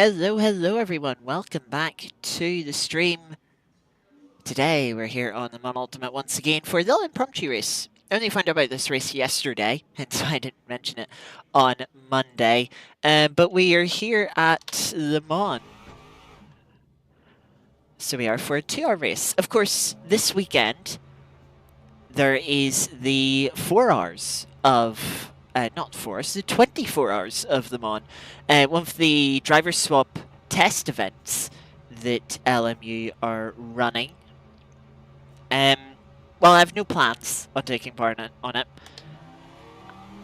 Hello everyone. Welcome back to the stream. Today we're here on the Mon Ultimate once again for a little impromptu race. I only found out about this race yesterday, hence why I didn't mention it on Monday. But we are here at Le Mans. So we are for a 2-hour race. Of course, this weekend there is the 4 hours of not 4 hours, the 24 hours of Le Mans. One of the driver swap test events that LMU are running. Well, I have no plans on taking part on it.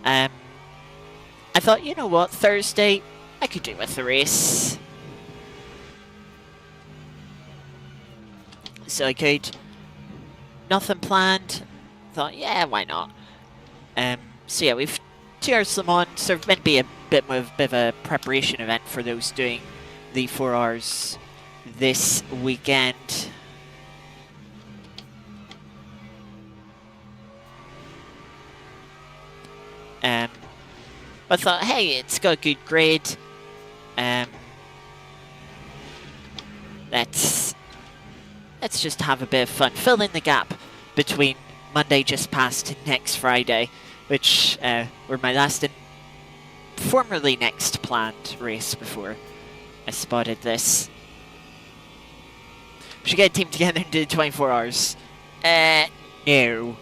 I thought, you know what, Thursday, I could do with the race. So I could. Nothing planned. Thought, yeah, why not? So yeah, we've 2 hours Le Mans, sort of meant to be a bit of a preparation event for those doing the 4 hours this weekend. I thought, hey, it's got a good grade. Let's just have a bit of fun, fill in the gap between Monday just past and next Friday, which were my last and formerly next planned race before I spotted this. We should get a team together and do 24 hours. No.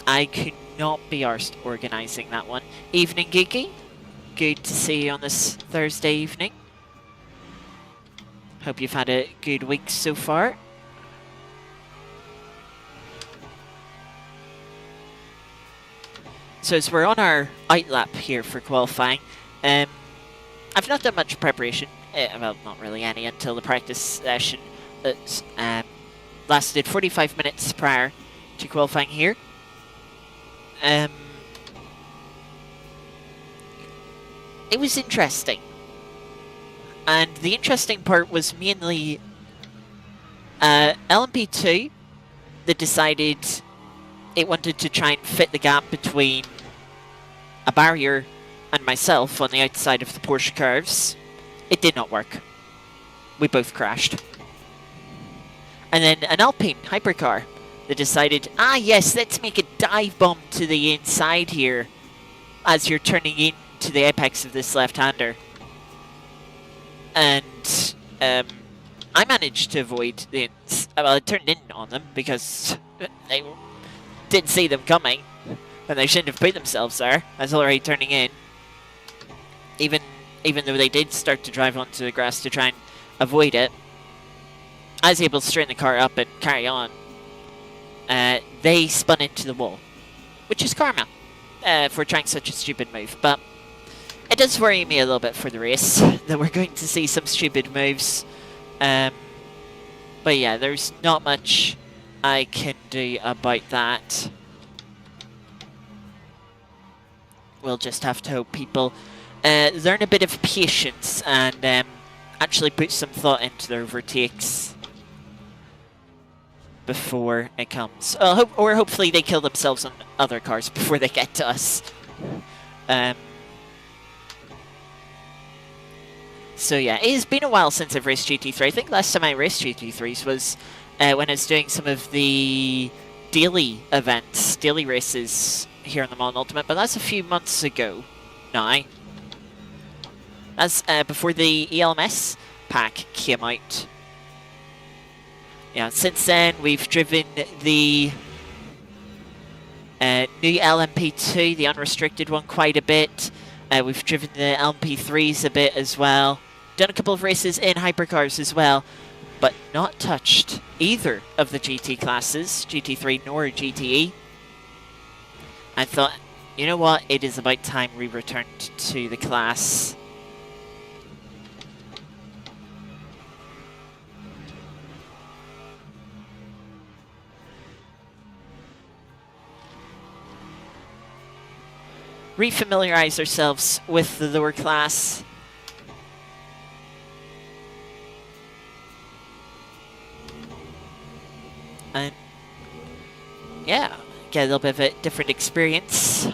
I could not be arsed organising that one. Evening, Geeky. Good to see you on this Thursday evening. Hope you've had a good week so far. So as we're on our outlap here for qualifying, I've not done much preparation. Well, not really any until the practice session that lasted 45 minutes prior to qualifying here. It was interesting. And the interesting part was mainly LMP2 that decided it wanted to try and fit the gap between a barrier and myself on the outside of the Porsche curves. It did not work. We both crashed. And then an Alpine hypercar that decided, yes, let's make a dive bomb to the inside here as you're turning into the apex of this left-hander. And I managed to avoid the... Well, I turned in on them because they didn't see them coming. And they shouldn't have put themselves there. I was already turning in. Even though they did start to drive onto the grass to try and avoid it, I was able to straighten the car up and carry on. They spun into the wall, which is karma for trying such a stupid move. But it does worry me a little bit for the race that we're going to see some stupid moves. But yeah, there's not much I can do about that. We'll just have to hope people learn a bit of patience and actually put some thought into their overtakes before it comes. Or hopefully they kill themselves on other cars before they get to us. So yeah, it has been a while since I've raced GT3. I think last time I raced GT3s was when I was doing some of the daily events, daily races here on the Mon Ultimate, but that's a few months ago now. That's before the ELMS pack came out. Yeah, since then we've driven the new LMP2, the unrestricted one, quite a bit. We've driven the LMP3s a bit as well. Done a couple of races in hypercars as well, but not touched either of the GT classes, GT3 nor GTE. I thought, you know what, it is about time we returned to the class. Refamiliarize ourselves with the lower class. And yeah, get a little bit of a different experience.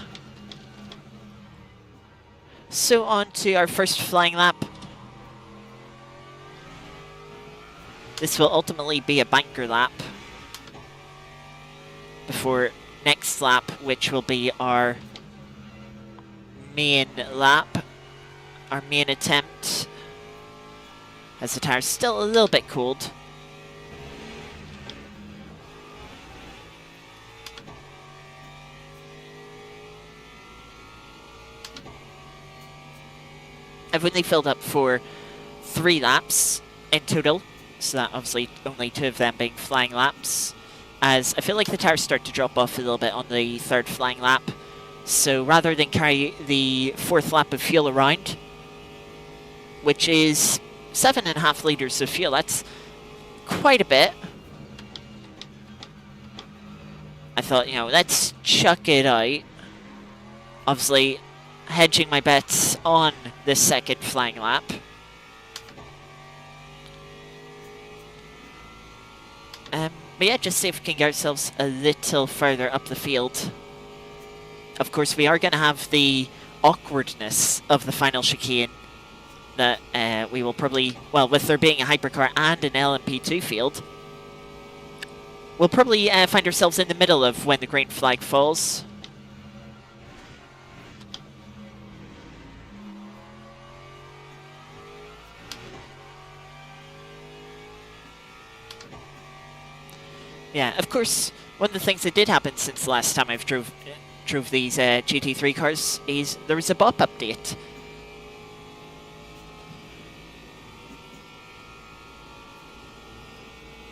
So on to our first flying lap. This will ultimately be a banker lap before next lap, which will be our main lap, our main attempt, as the tire's still a little bit cold. I've only filled up for 3 laps in total, so that obviously only 2 of them being flying laps, as I feel like the tires start to drop off a little bit on the 3rd flying lap. So rather than carry the 4th lap of fuel around, which is 7.5 litres of fuel, that's quite a bit, I thought, you know, let's chuck it out. Obviously, hedging my bets on the 2nd flying lap. But yeah, just see if we can get ourselves a little further up the field. Of course, we are going to have the awkwardness of the final chicane that we will probably, well, with there being a hypercar and an LMP2 field, we'll probably find ourselves in the middle of when the green flag falls. Yeah, of course, one of the things that did happen since the last time I've drove these GT3 cars is there was a BOP update.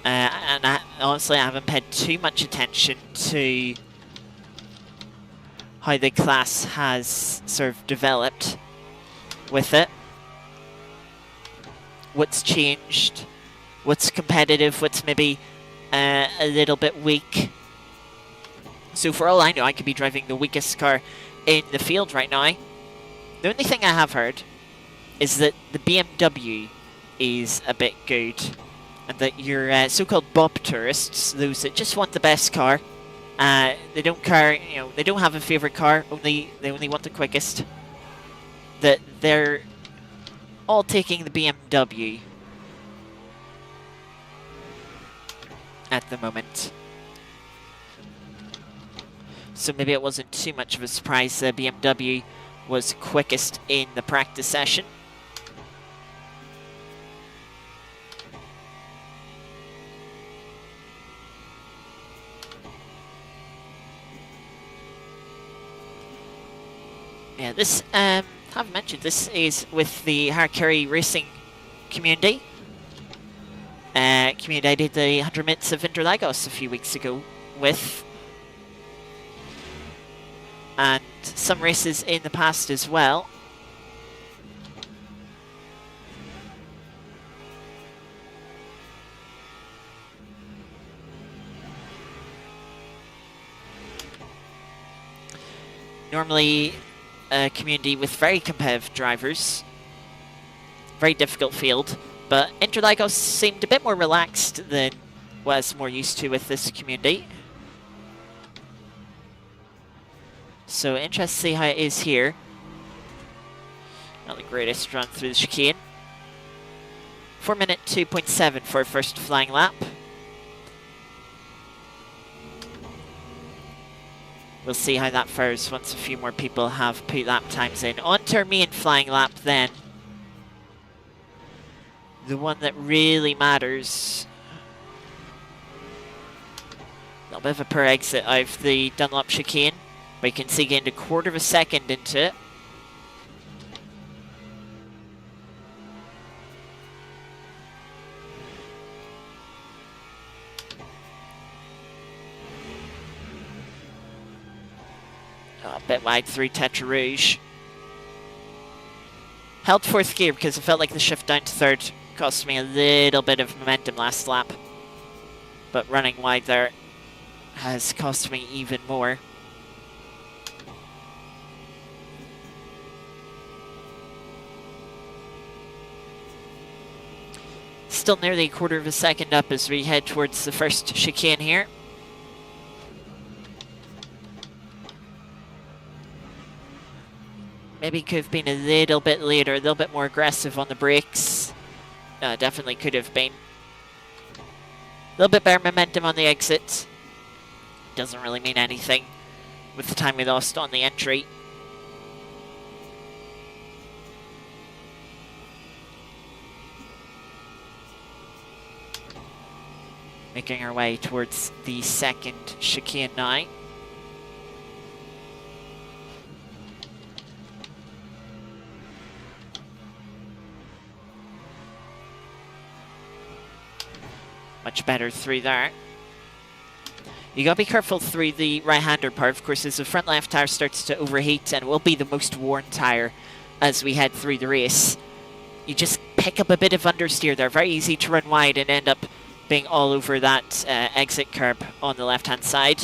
And honestly, I haven't paid too much attention to how the class has sort of developed with it. What's changed, what's competitive, what's maybe a little bit weak. So for all I know, I could be driving the weakest car in the field right now. The only thing I have heard is that the BMW is a bit good, and that your so-called BOP tourists, those that just want the best car, they don't care, you know, they don't have a favorite car. They only want the quickest. That they're all taking the BMW at the moment. So maybe it wasn't too much of a surprise that BMW was quickest in the practice session. Yeah, this, I haven't mentioned, this is with the Harakiri racing community. Community I did the 100 minutes of Interlagos a few weeks ago with. And some races in the past as well. Normally a community with very competitive drivers. Very difficult field. But Interlagos seemed a bit more relaxed than what I was more used to with this community. So interesting to see how it is here. Not the greatest run through the chicane. 4-minute 2.7 for our first flying lap. We'll see how that fares once a few more people have put lap times in. On to our main flying lap then. The one that really matters. A little bit of a poor exit out of the Dunlop chicane. But you can see gained a 1/4 of a second into it. Oh, a bit wide through Tetra Rouge. Held 4th gear because I felt like the shift down to 3rd cost me a little bit of momentum last lap. But running wide there has cost me even more. Still nearly a 1/4 of a second up as we head towards the first chicane here. Maybe could have been a little bit later, a little bit more aggressive on the brakes. Definitely could have been. A little bit better momentum on the exit. Doesn't really mean anything with the time we lost on the entry. Making our way towards the second chicane now. Much better through there. You gotta be careful through the right-hander part, of course, as the front left tire starts to overheat and will be the most worn tire as we head through the race. You just pick up a bit of understeer there, very easy to run wide and end up being all over that exit curb on the left-hand side.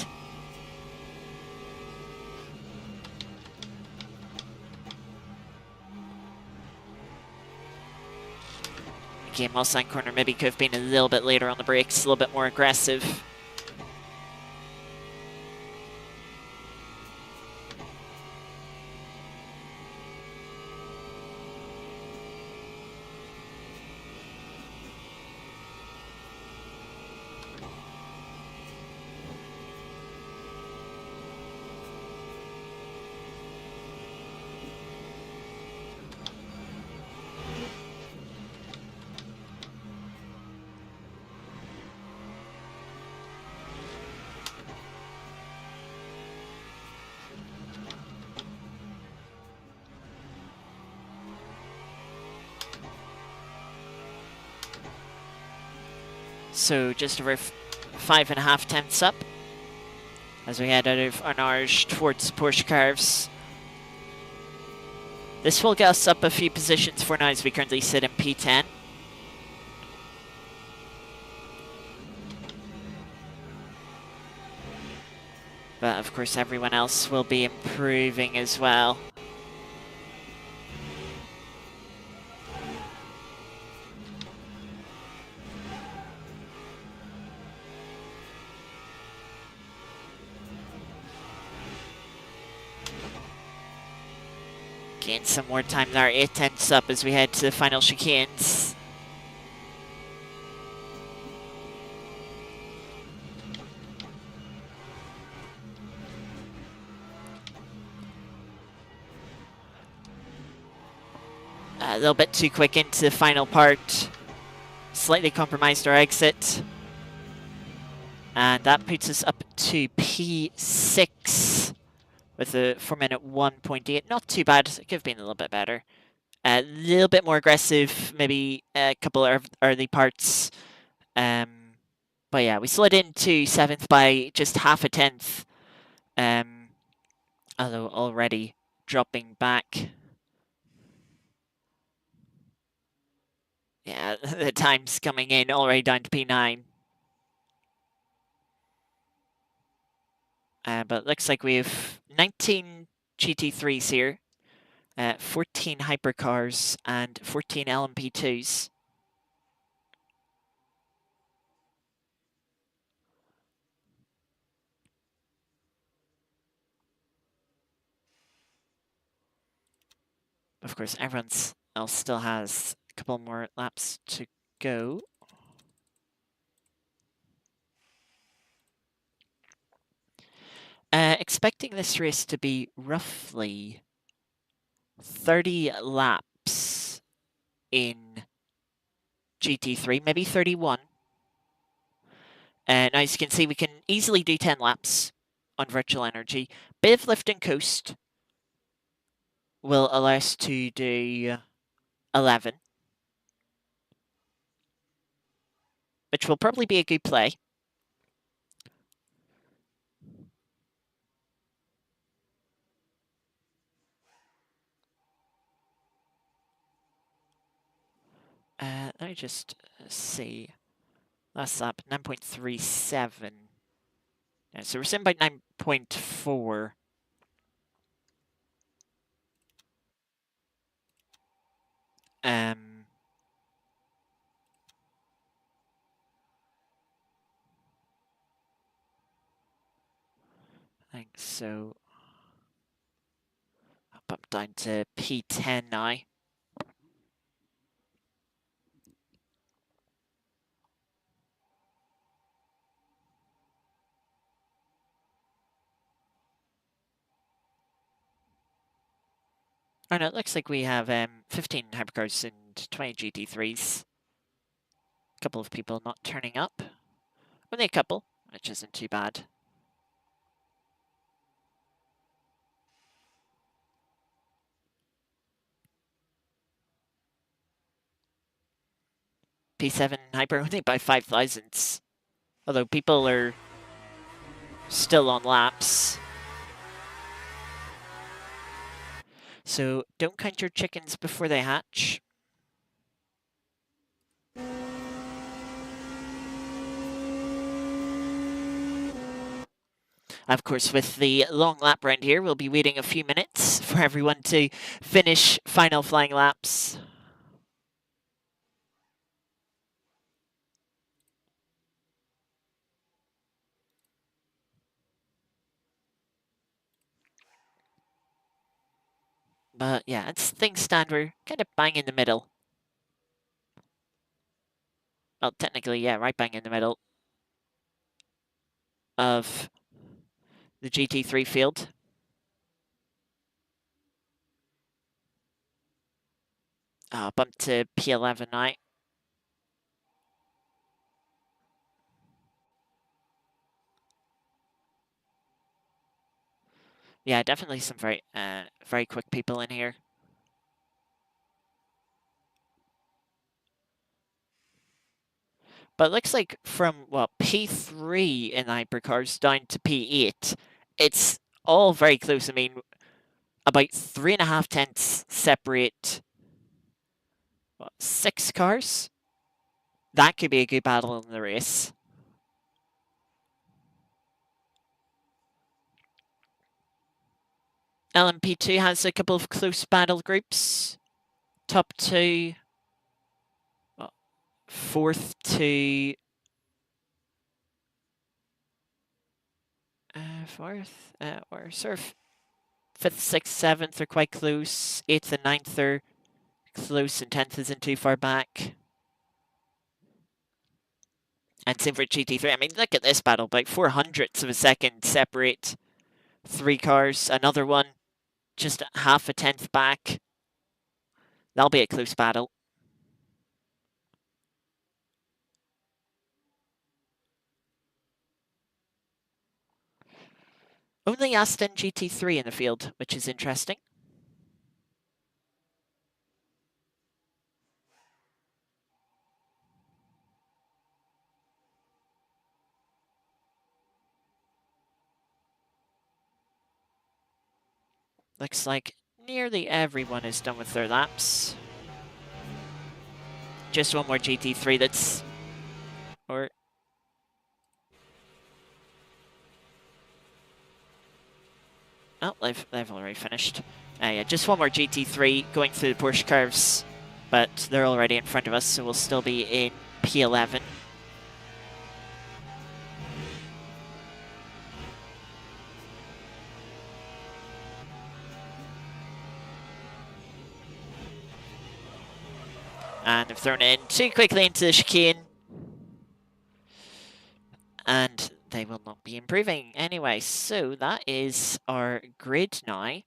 Again, Mustang corner maybe could have been a little bit later on the brakes, a little bit more aggressive. So just over 5.5 tenths up as we head out of Arnage towards Porsche curves. This will get us up a few positions for now as we currently sit in P10. But of course everyone else will be improving as well. Gain some more time there, 8 tenths up as we head to the final chicanes. A little bit too quick into the final part. Slightly compromised our exit. And that puts us up to P6 with a 4-minute 1.8. Not too bad. It could have been a little bit better. A little bit more aggressive, maybe a couple of early parts. But yeah, we slid into 7th by just half a tenth. Although already dropping back. Yeah, the time's coming in already down to P9. But it looks like we have 19 GT3s here, 14 hypercars, and 14 LMP2s. Of course, everyone else still has a couple more laps to go. Expecting this race to be roughly 30 laps in GT3, maybe 31. Now, as you can see, we can easily do 10 laps on virtual energy. Bit of lift and coast will allow us to do 11, which will probably be a good play. Let me just see. Last lap, 9.37. Yeah, so we're sitting by 9.4. I think so. Bump down to P10 now. Oh no, it looks like we have 15 hypercars and 20 GT3s. A couple of people not turning up. Only a couple, which isn't too bad. P7 hyper only by 5 thousandths. Although people are still on laps. So don't count your chickens before they hatch. Of course, with the long lap round here, we'll be waiting a few minutes for everyone to finish final flying laps. But yeah, it's things stand, we're kind of bang in the middle. Well, technically, yeah, right bang in the middle of the GT3 field. Bump to P11 now. Yeah, definitely some very quick people in here. But it looks like from, well, P3 in hypercars down to P8, it's all very close. I mean, about 3.5 tenths separate, what, 6 cars? That could be a good battle in the race. LMP2 has a couple of close battle groups. Top 2, well, 4th to 4th, or sort of 5th, 6th, 7th are quite close. 8th and 9th are close, and 10th isn't too far back. And same for GT3. I mean, look at this battle. About 400ths of a second separate 3 cars. Another one just half a tenth back. That'll be a close battle. Only Aston GT3 in the field, which is interesting. Looks like nearly everyone is done with their laps. Just one more GT3 that's... or... oh, they've already finished. Yeah, just one more GT3 going through the Porsche curves, but they're already in front of us, so we'll still be in P11. And they've thrown in too quickly into the chicane. And they will not be improving. Anyway, so that is our grid now.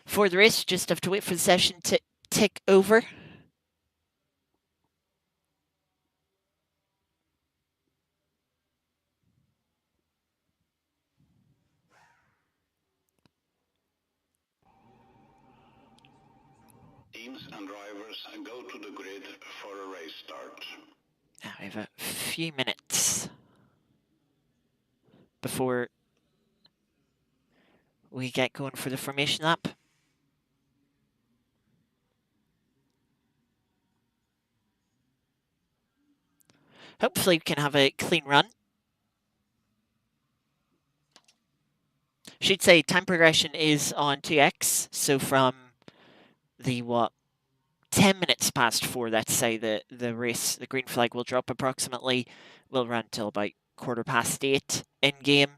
For the race, just have to wait for the session to tick over. Teams and drivers go to the grid for a race start. Now we have a few minutes before we get going for the formation lap. Hopefully we can have a clean run. Should say time progression is on 2x, so from the what 10 minutes past 4, let's say, the race, the green flag will drop approximately. We'll run till about 8:15 in game.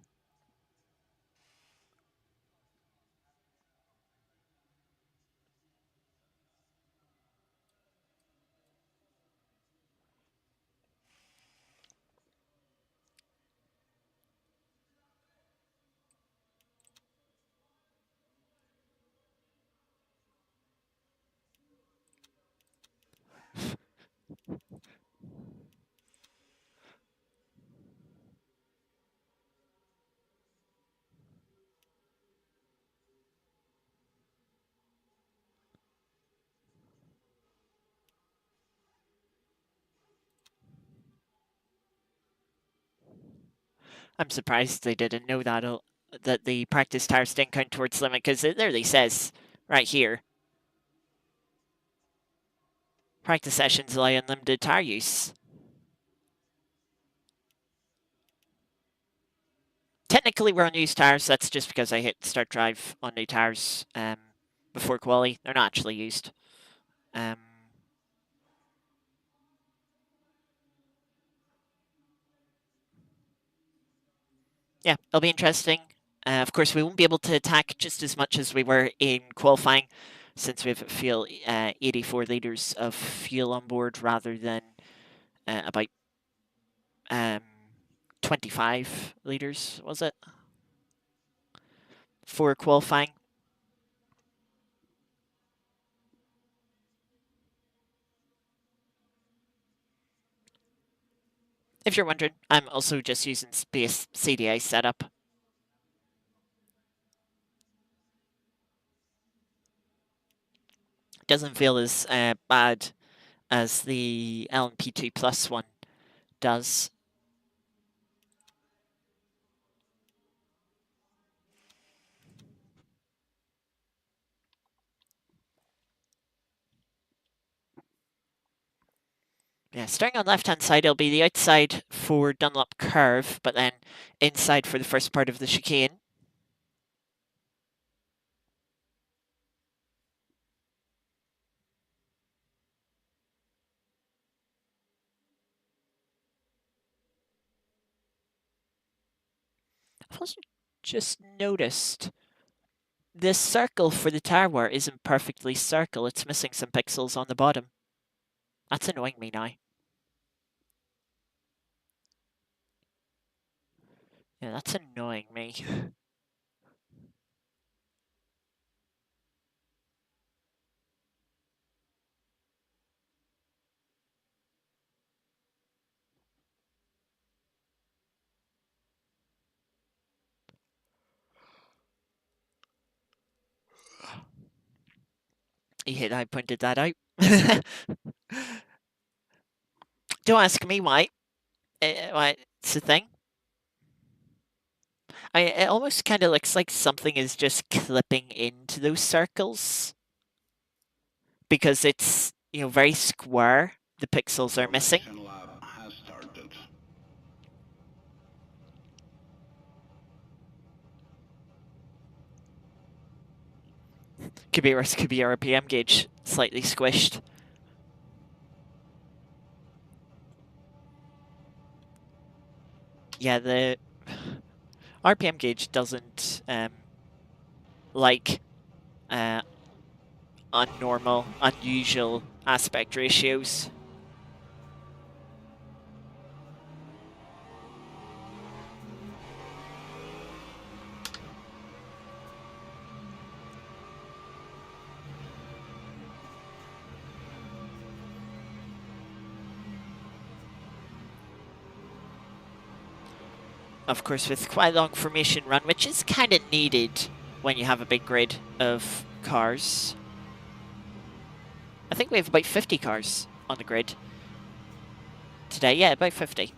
I'm surprised they didn't know that the practice tires didn't count towards limit, because it literally says right here, practice sessions allow unlimited tire use. Technically, we're on used tires. That's just because I hit start drive on new tires before quali. They're not actually used. Yeah, it'll be interesting. Of course, we won't be able to attack just as much as we were in qualifying, since we have fuel 84 liters of fuel on board rather than about 25 liters, was it, for qualifying. If you're wondering, I'm also just using Space CDI setup. Doesn't feel as bad as the LMP2 Plus one does. Yeah, starting on left-hand side, it'll be the outside for Dunlop Curve, but then inside for the first part of the chicane. I've also just noticed this circle for the tire wear isn't perfectly circle. It's missing some pixels on the bottom. That's annoying me now. Yeah, that's annoying me. I pointed that out. Don't ask me why. It's a thing. It almost kind of looks like something is just clipping into those circles, because it's, very square. The pixels are missing. Lap has started. Could be worse. Could be our RPM gauge slightly squished. Yeah, the RPM gauge doesn't like unnormal, unusual aspect ratios. Of course, with quite a long formation run, which is kind of needed when you have a big grid of cars. I think we have about 50 cars on the grid today. Yeah, about 50.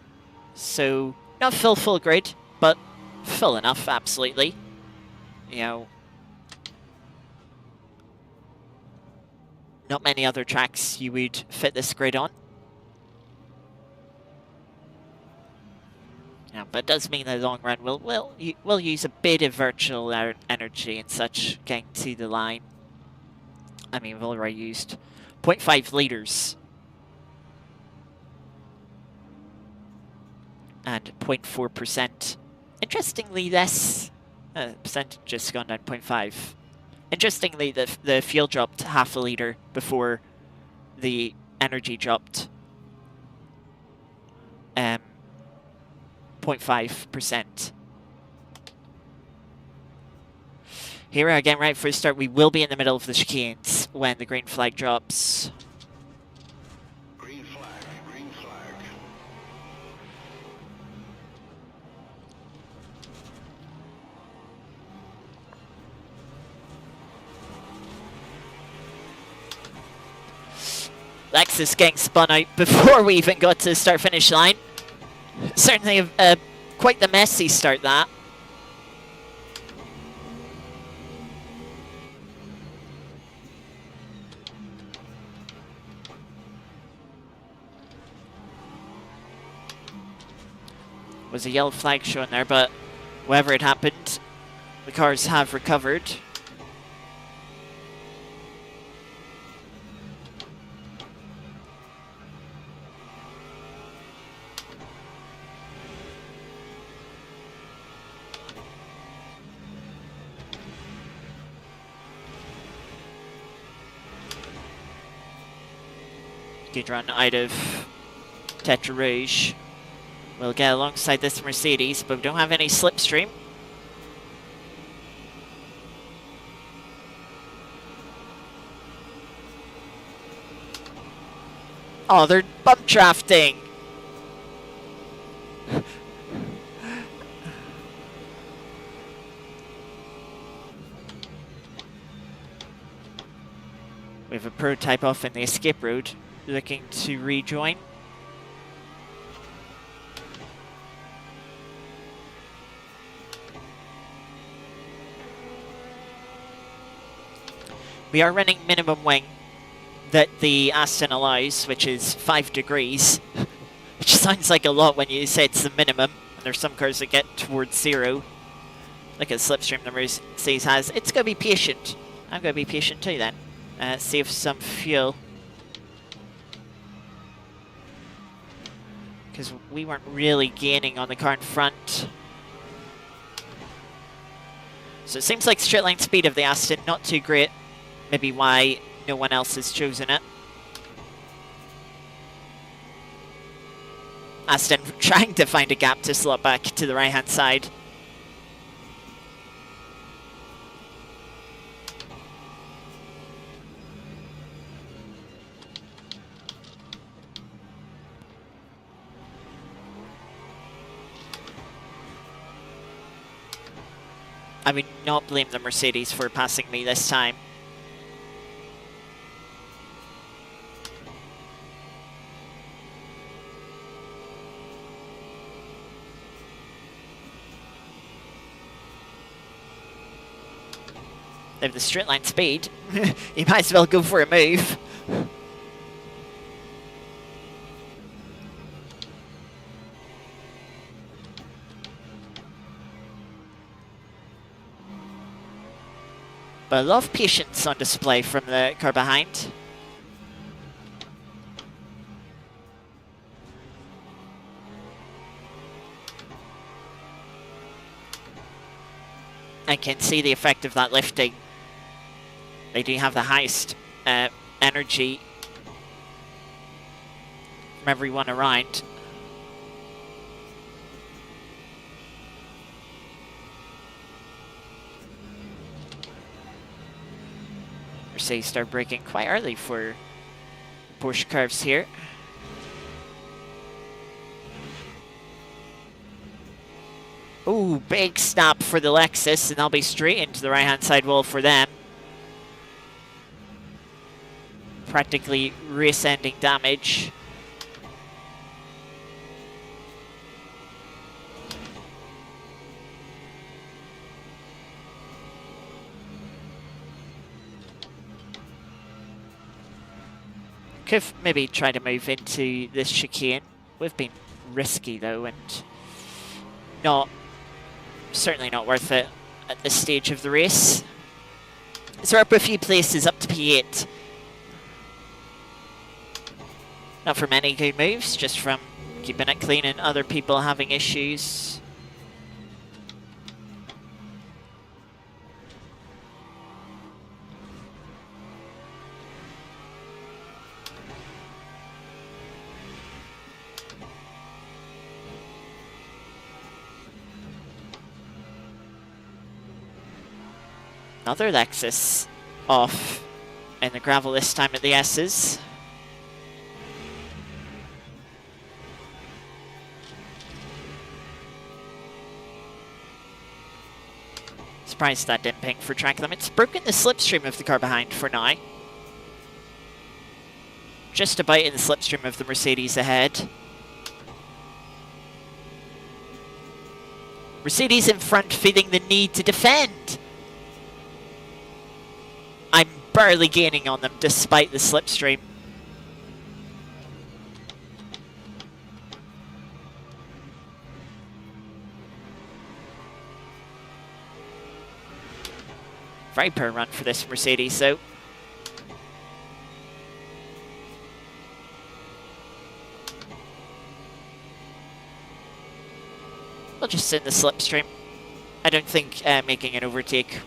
So, not full grid, but full enough, absolutely. Not many other tracks you would fit this grid on. Yeah, but it does mean in the long run we'll use a bit of virtual energy and such getting to the line. I mean, we've already used 0.5 litres. And 0.4%. Interestingly, this percentage just gone down 0.5. Interestingly, the fuel dropped half a litre before the energy dropped 0.5%. Here we are again, right for the start. We will be in the middle of the chicanes when the green flag drops. Green flag, green flag. Lexus getting spun out before we even got to the start-finish line. Certainly quite the messy start, that. Was a yellow flag shown there, but whatever had happened, the cars have recovered. Good run out of Tetra Rouge. We'll get alongside this Mercedes, but we don't have any slipstream. Oh, they're bump drafting. We have a prototype off in the escape road, looking to rejoin. We are running minimum wing that the Aston allows, which is 5 degrees, which sounds like a lot when you say it's the minimum, and there's some cars that get towards 0. Look at the slipstream the Mercedes has. It's going to be patient. I'm going to be patient too then. Save some fuel. Because we weren't really gaining on the car in front. So it seems like straight line speed of the Aston, not too great. Maybe why no one else has chosen it. Aston trying to find a gap to slot back to the right hand side. I would not blame the Mercedes for passing me this time. They have the straight line speed. You might as well go for a move. But a lot of patience on display from the car behind. I can see the effect of that lifting. They do have the highest energy from everyone around. Mercedes start braking quite early for Porsche curves here. Ooh, big stop for the Lexus, and they'll be straight into the right-hand side wall for them. Practically race-ending damage. Could have maybe tried to move into this chicane. We've been risky though, and certainly not worth it at this stage of the race. So we're up a few places, up to P8. Not from any good moves, just from keeping it clean and other people having issues. Another Lexus off in the gravel this time at the S's. Surprised that didn't ping for track limits. Broken the slipstream of the car behind for now. Just a bite in the slipstream of the Mercedes ahead. Mercedes in front, feeling the need to defend. I'm barely gaining on them despite the slipstream. Very poor run for this Mercedes, though. We'll just sit in the slipstream. I don't think making an overtake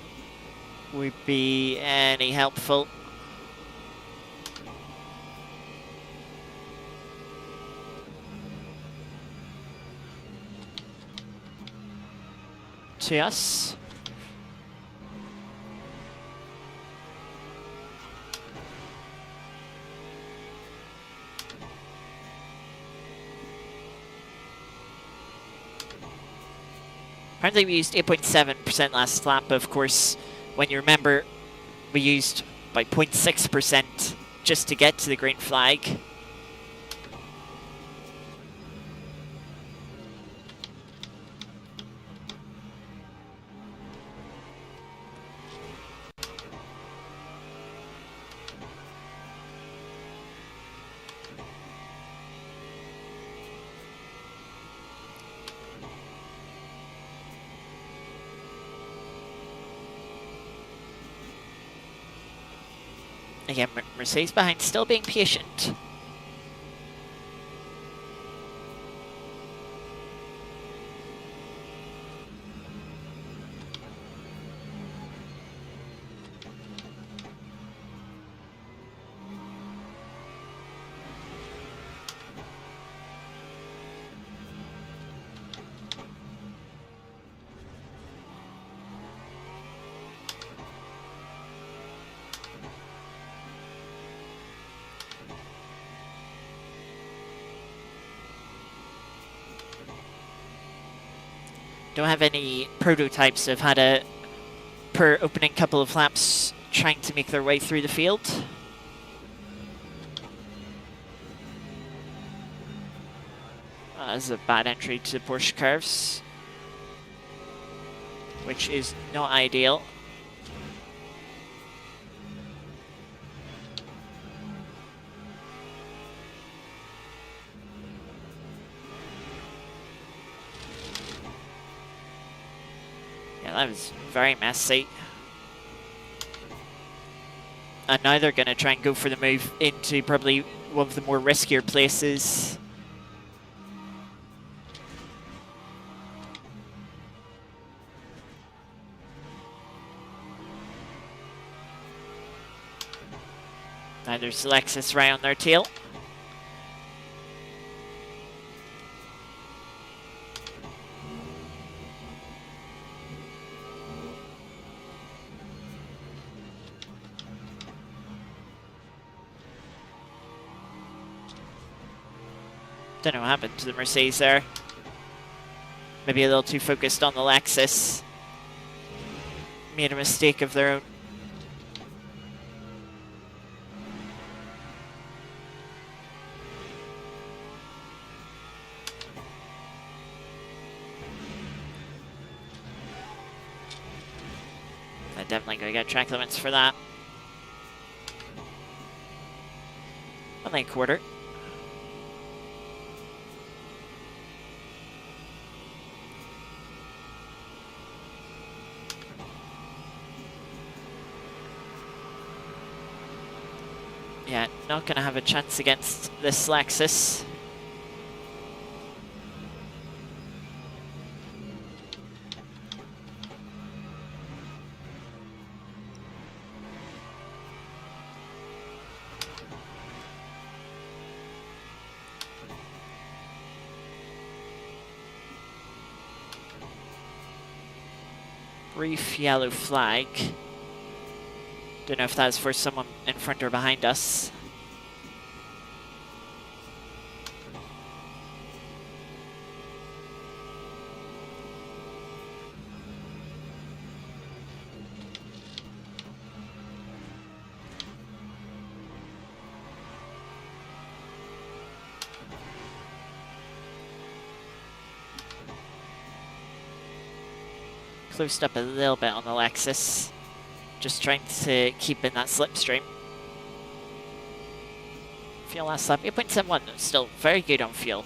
would be any helpful. To us. Apparently we used 8.7% last lap, but of course, when you remember, we used by 0.6% just to get to the green flag. Again, Mercedes behind, still being patient. Don't have any prototypes. I've had a per opening couple of laps trying to make their way through the field. That's a bad entry to the Porsche curves, which is not ideal. That was very messy. And now they're going to try and go for the move into probably one of the more riskier places. Now there's Lexus right on their tail. Don't know what happened to the Mercedes there. Maybe a little too focused on the Lexus. Made a mistake of their own. I'm definitely going to get track limits for that. 1 lane quarter. Yeah, not going to have a chance against this Lexus. Brief yellow flag. Don't know if that's for someone in front or behind us. Closed up a little bit on the Lexus. Just trying to keep in that slipstream. Fuel last lap, 8.71, still very good on fuel.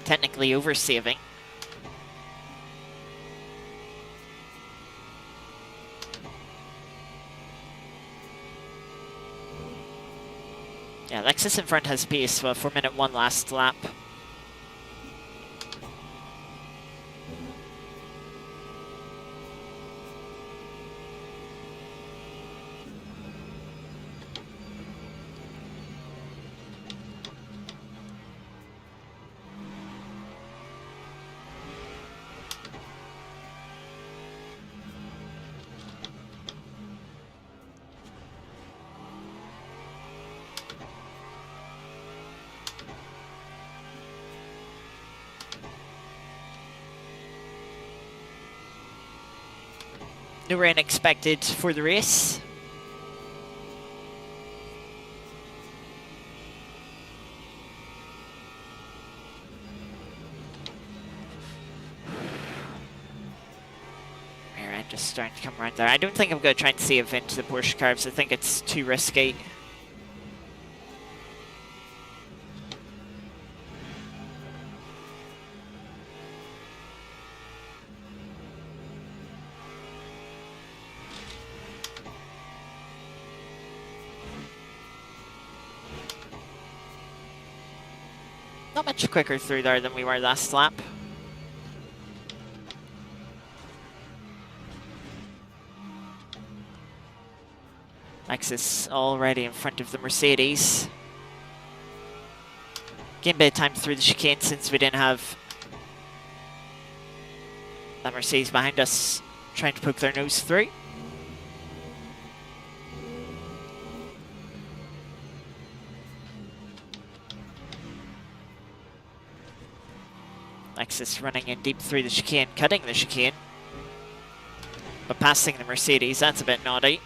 Technically oversaving. Yeah, Lexus in front has pace for 4:01 last lap. No rain expected for the race. I'm just starting to come around there. I don't think I'm going to try and save into the Porsche carbs. I think it's too risky. Not much quicker through there than we were last lap. Lexus already in front of the Mercedes. Gained a bit of time through the chicane since we didn't have that Mercedes behind us trying to poke their nose through. Lexus running in deep through the chicane, cutting the chicane, but passing the Mercedes. That's a bit naughty.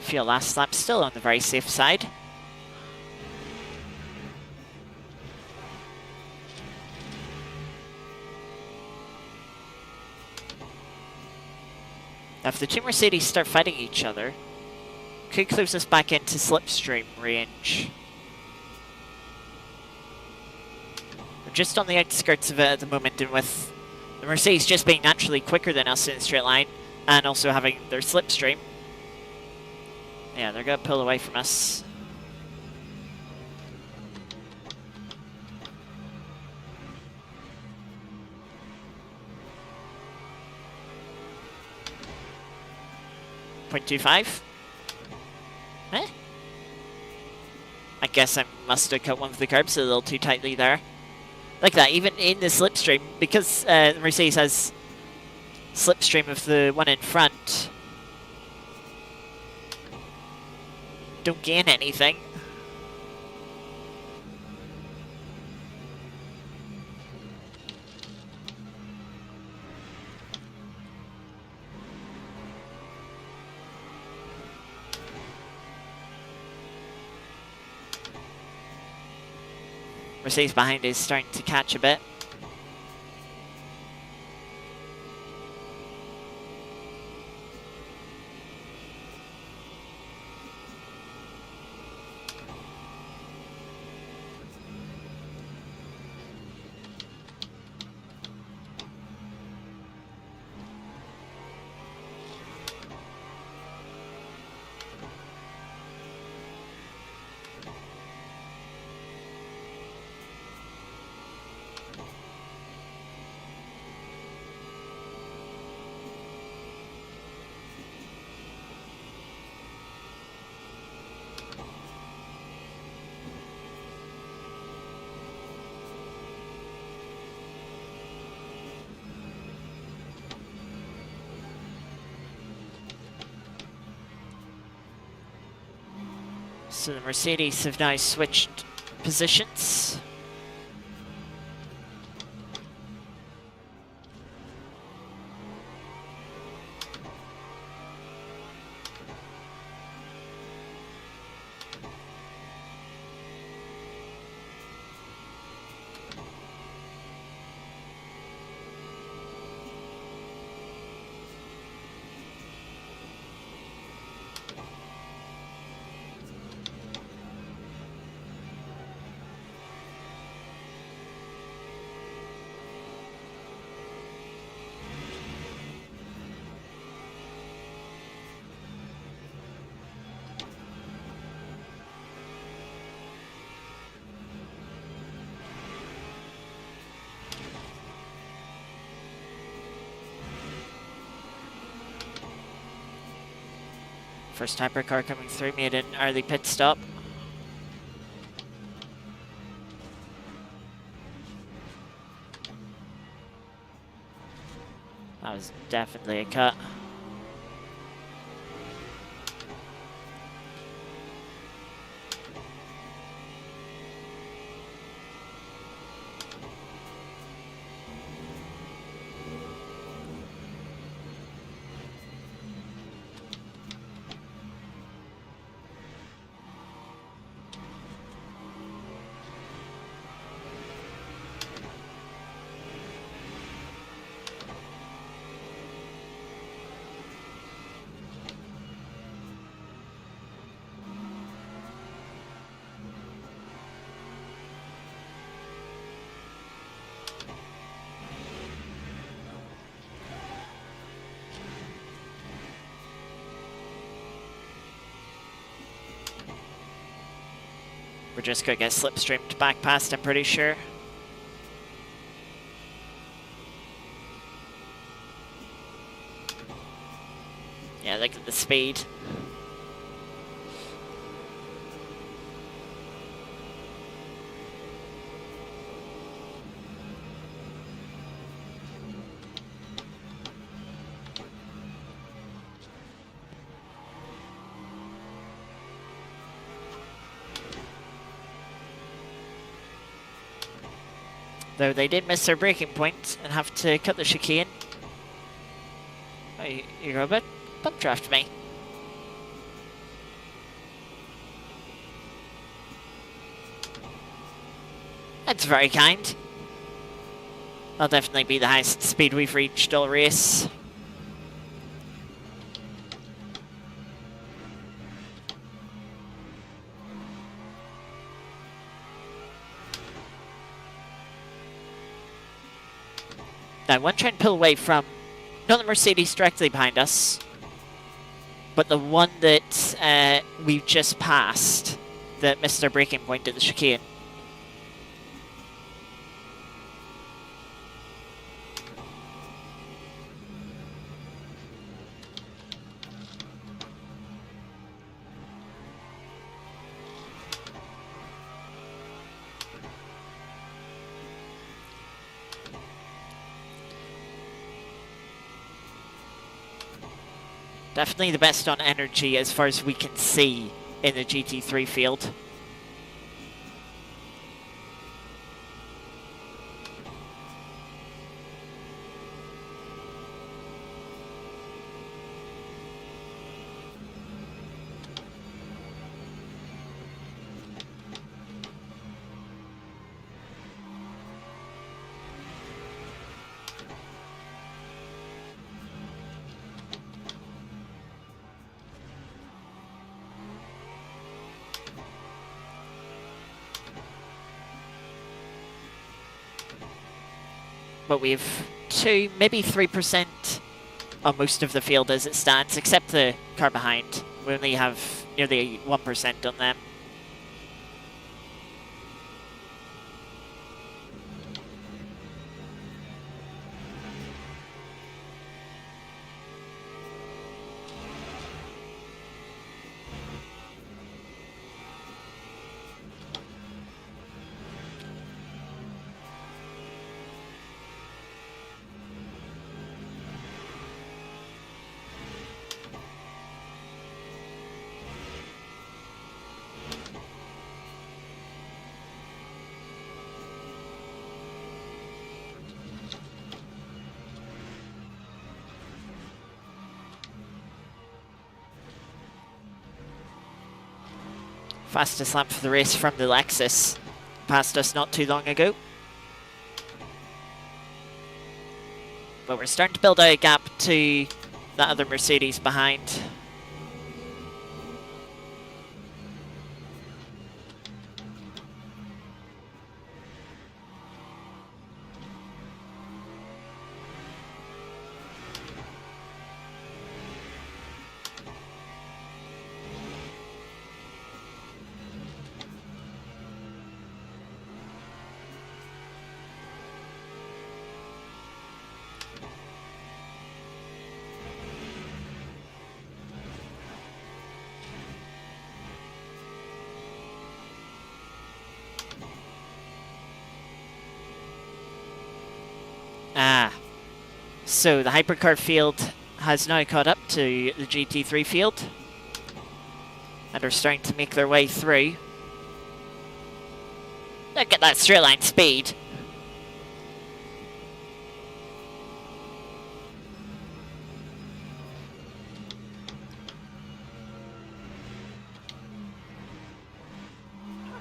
Feel last lap still on the very safe side. Now if the two Mercedes start fighting each other, could close us back into slipstream range. We're just on the outskirts of it at the moment, and with the Mercedes just being naturally quicker than us in the straight line, and also having their slipstream, yeah, they're going to pull away from us. .25. Eh? I guess I must have cut one of the curbs a little too tightly there. Like that, even in the slipstream, because the Mercedes has slipstream of the one in front, don't gain anything. Mercedes behind is starting to catch a bit. So the Mercedes have now switched positions. First hypercar coming through, made an early pit stop. That was definitely a cut. We're just going to get slipstreamed back past, I'm pretty sure. Yeah, look at the speed. Though they did miss their braking point and have to cut the chicane. Oh, you're a bit bump draft me. That's very kind. That'll definitely be the highest speed we've reached all race. Now, I want to try and pull away from, not the Mercedes directly behind us, but the one that we've just passed that missed their braking point at the chicane. Definitely the best on energy as far as we can see in the GT3 field. But we've 2, maybe 3% on most of the field as it stands, except the car behind. We only have nearly 1% on them. Fastest lap for the race from the Lexus. Passed us not too long ago. But we're starting to build out a gap to that other Mercedes behind. So the hypercar field has now caught up to the GT3 field and are starting to make their way through. Look at that straight line speed.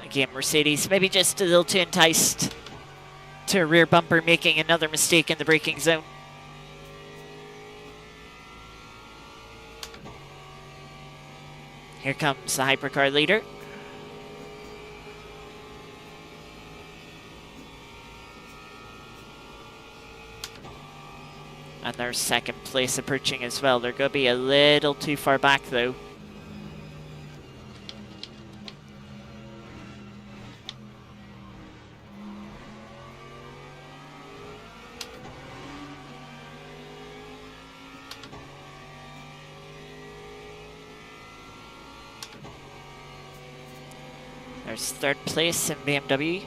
Again, Mercedes maybe just a little too enticed to a rear bumper, making another mistake in the braking zone. Here comes the hypercar leader. And there's second place approaching as well. They're going to be a little too far back though. There's third place in BMW.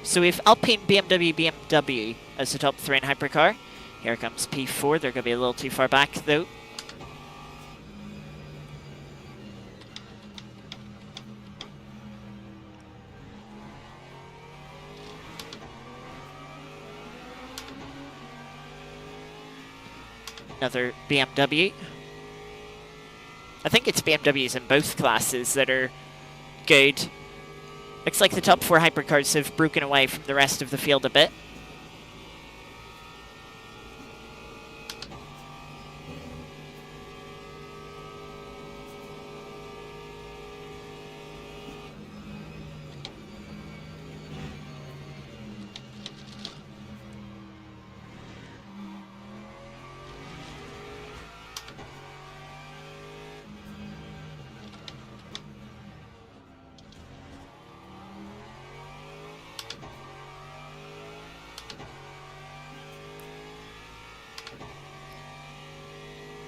So we've Alpine, BMW as the top three in hypercar. Here comes P4. They're going to be a little too far back though. Another BMW. I think it's BMWs in both classes that are good. Looks like the top four hypercars have broken away from the rest of the field a bit.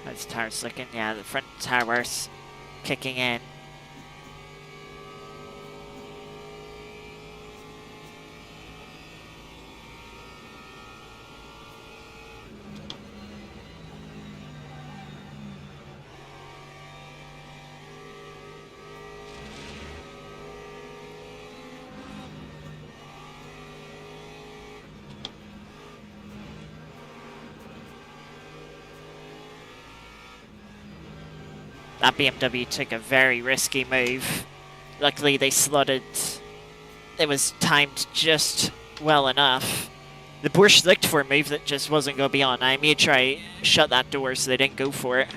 How's the tires looking? Yeah, the front tires kicking in. That BMW took a very risky move. Luckily they slotted. It was timed just well enough. The Porsche looked for a move that just wasn't going to be on. I made sure I shut that door so they didn't go for it.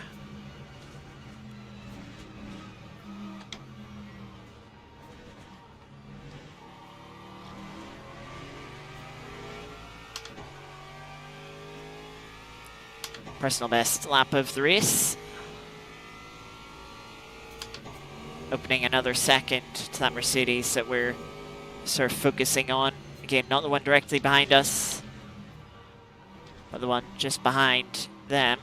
Personal best lap of the race. Opening another second to that Mercedes that we're sort of focusing on. Again, not the one directly behind us, but the one just behind them.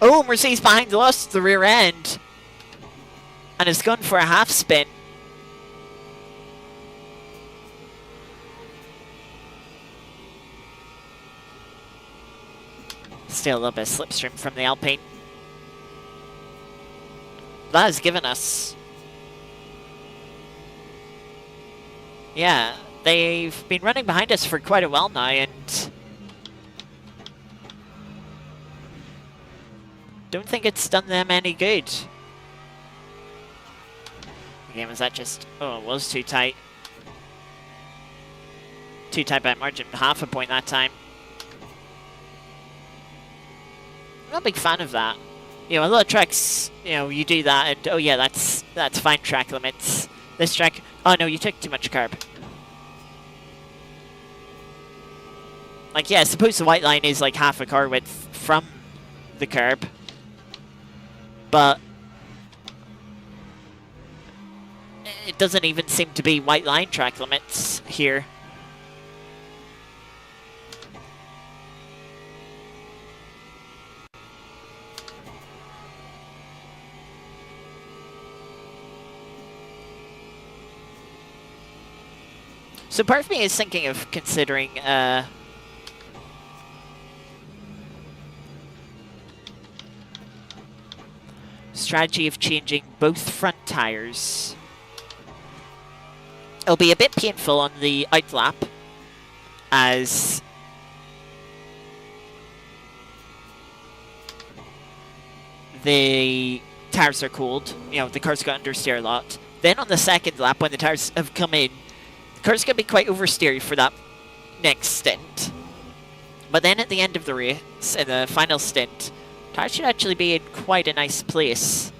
Oh, Mercedes behind lost the rear end. And it's gone for a half spin. Still a little bit of slipstream from the Alpine. That has given us... Yeah, they've been running behind us for quite a while now, and... don't think it's done them any good. Again, was that just... oh, it was too tight. Too tight by a margin, half a point that time. I'm not a big fan of that. You know, a lot of tracks, you know, you do that and, oh yeah, that's fine track limits. This track, oh no, you took too much curb. Like, yeah, suppose the white line is like half a car width from the curb. But it doesn't even seem to be white line track limits here. So part of me is thinking of considering strategy of changing both front tires. It'll be a bit painful on the outlap as the tires are cold. You know, the car's got understeer a lot. Then on the second lap, when the tires have come in, the car's going to be quite oversteery for that next stint. But then at the end of the race, in the final stint, tires should actually be in quite a nice place.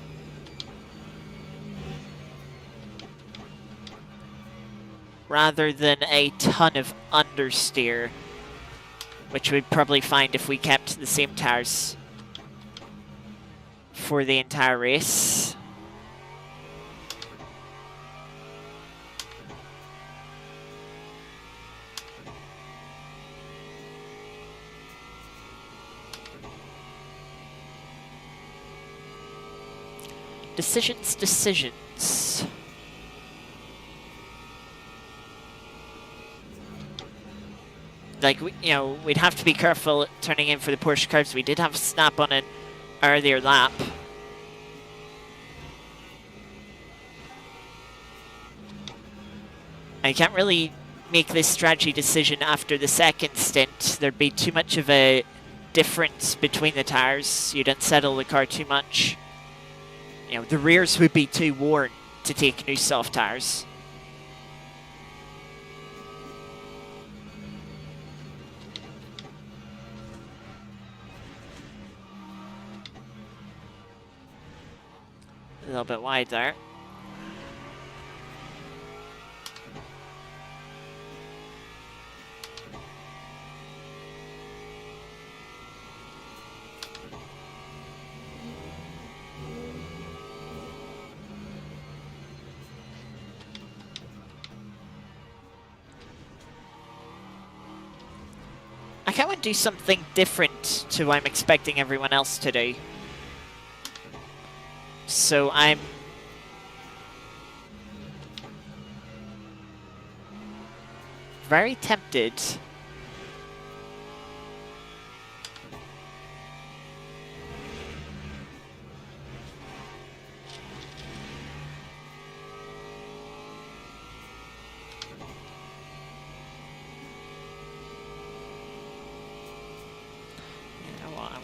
Rather than a ton of understeer, which we'd probably find if we kept the same tires for the entire race. Decisions. Like, you know, we'd have to be careful turning in for the Porsche curves. We did have a snap on an earlier lap. I can't really make this strategy decision after the second stint. There'd be too much of a difference between the tires. You'd unsettle the car too much. You know, the rears would be too worn to take new soft tires. A little bit wide there. I kind of want to do something different to what I'm expecting everyone else to do. So I'm very tempted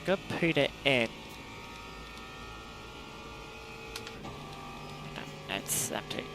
I'm gonna put it in. No, it's empty.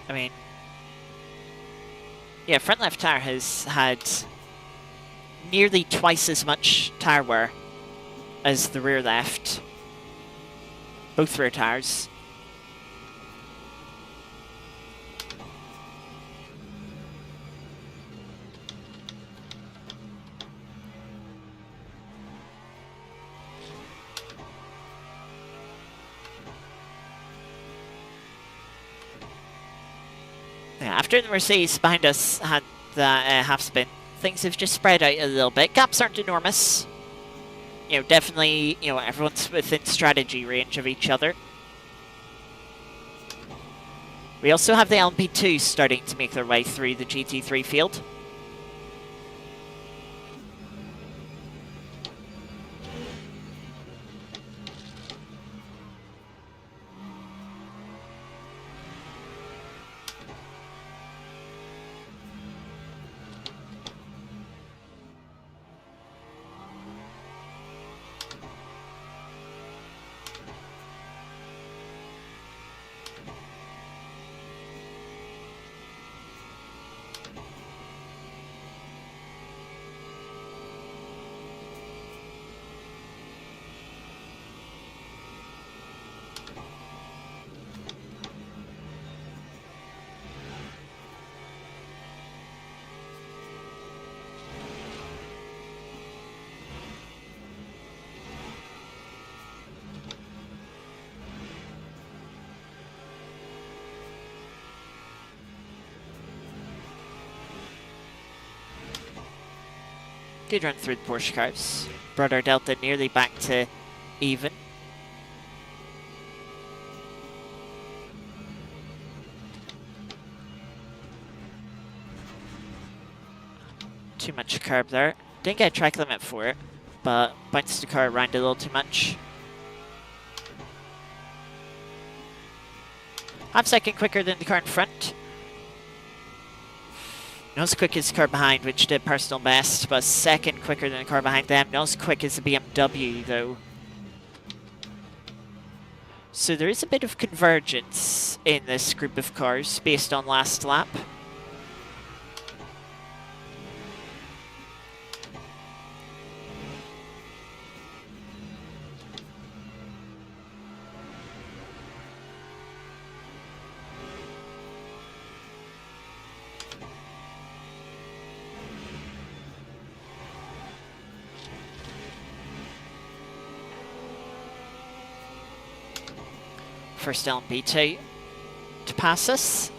I mean, yeah, front left tire has had nearly twice as much tire wear as the rear left. Both rear tires. Yeah, after the Mercedes behind us had the half spin, things have just spread out a little bit. Gaps aren't enormous. You know, definitely, you know, everyone's within strategy range of each other. We also have the LMP2 starting to make their way through the GT3 field. Good run through the Porsche cars. Brought our Delta nearly back to even. Too much curb there. Didn't get a track limit for it, but bounced the car around a little too much. Half second quicker than the car in front. Not as quick as the car behind, which did personal best, but second quicker than the car behind them. Not as quick as the BMW, though. So there is a bit of convergence in this group of cars based on last lap. First LMP2 to pass us.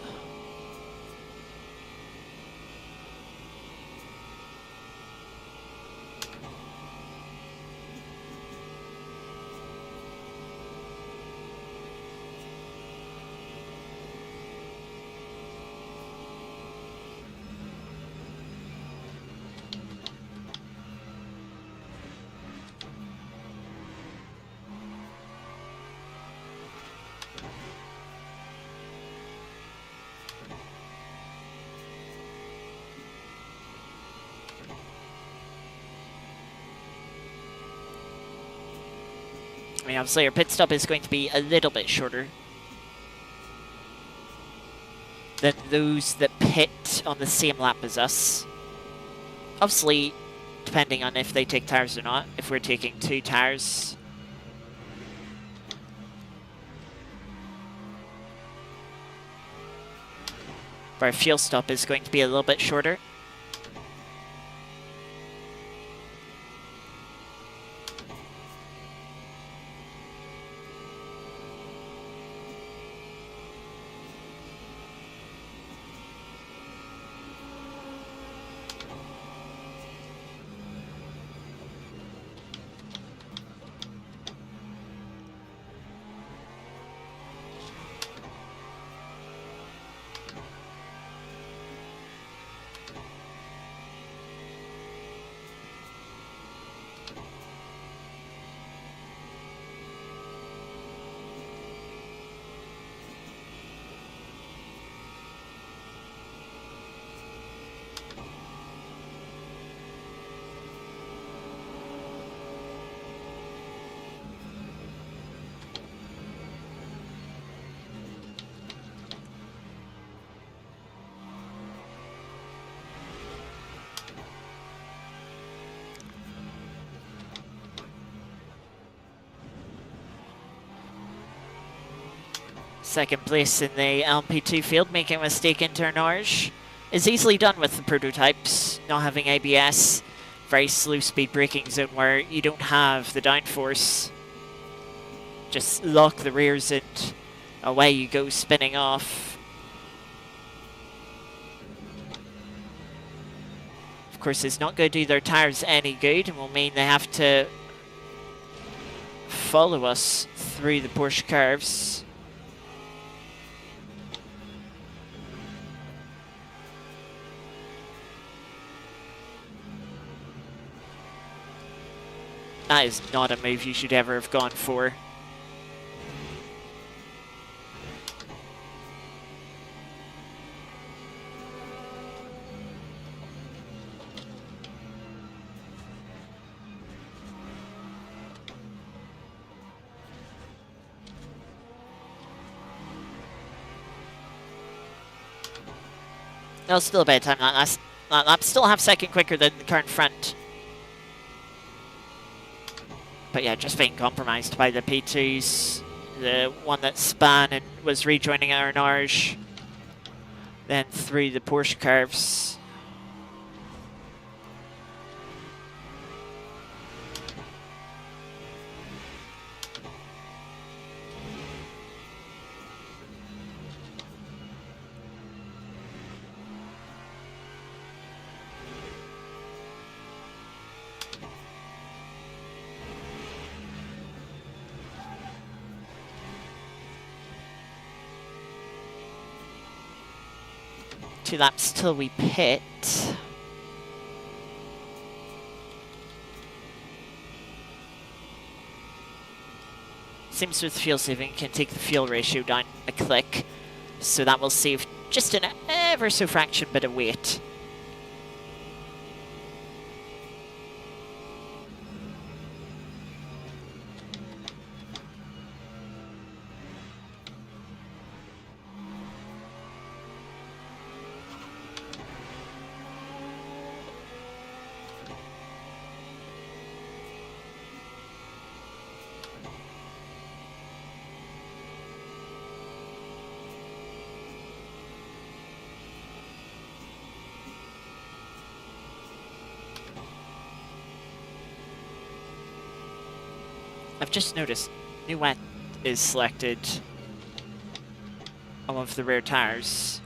I mean, obviously our pit stop is going to be a little bit shorter than those that pit on the same lap as us. Obviously, depending on if they take tires or not. If we're taking 2 tires, but our fuel stop is going to be a little bit shorter. Second place in the LMP2 field, making a mistake into an orange. Is easily done with the prototypes, not having ABS. Very slow speed braking zone where you don't have the downforce. Just lock the rears and away you go spinning off. Of course, it's not going to do their tyres any good and will mean they have to follow us through the Porsche curves. That is not a move you should ever have gone for. No, still a bad time. That's still half second quicker than the car in front. But yeah, just being compromised by the P2s. The one that span and was rejoining our Narge. Then through the Porsche curves. Two laps till we pit. Seems with fuel saving can take the fuel ratio down a click, so that will save just an ever so fraction bit of weight. I've just noticed new wet is selected on one of the rear tires.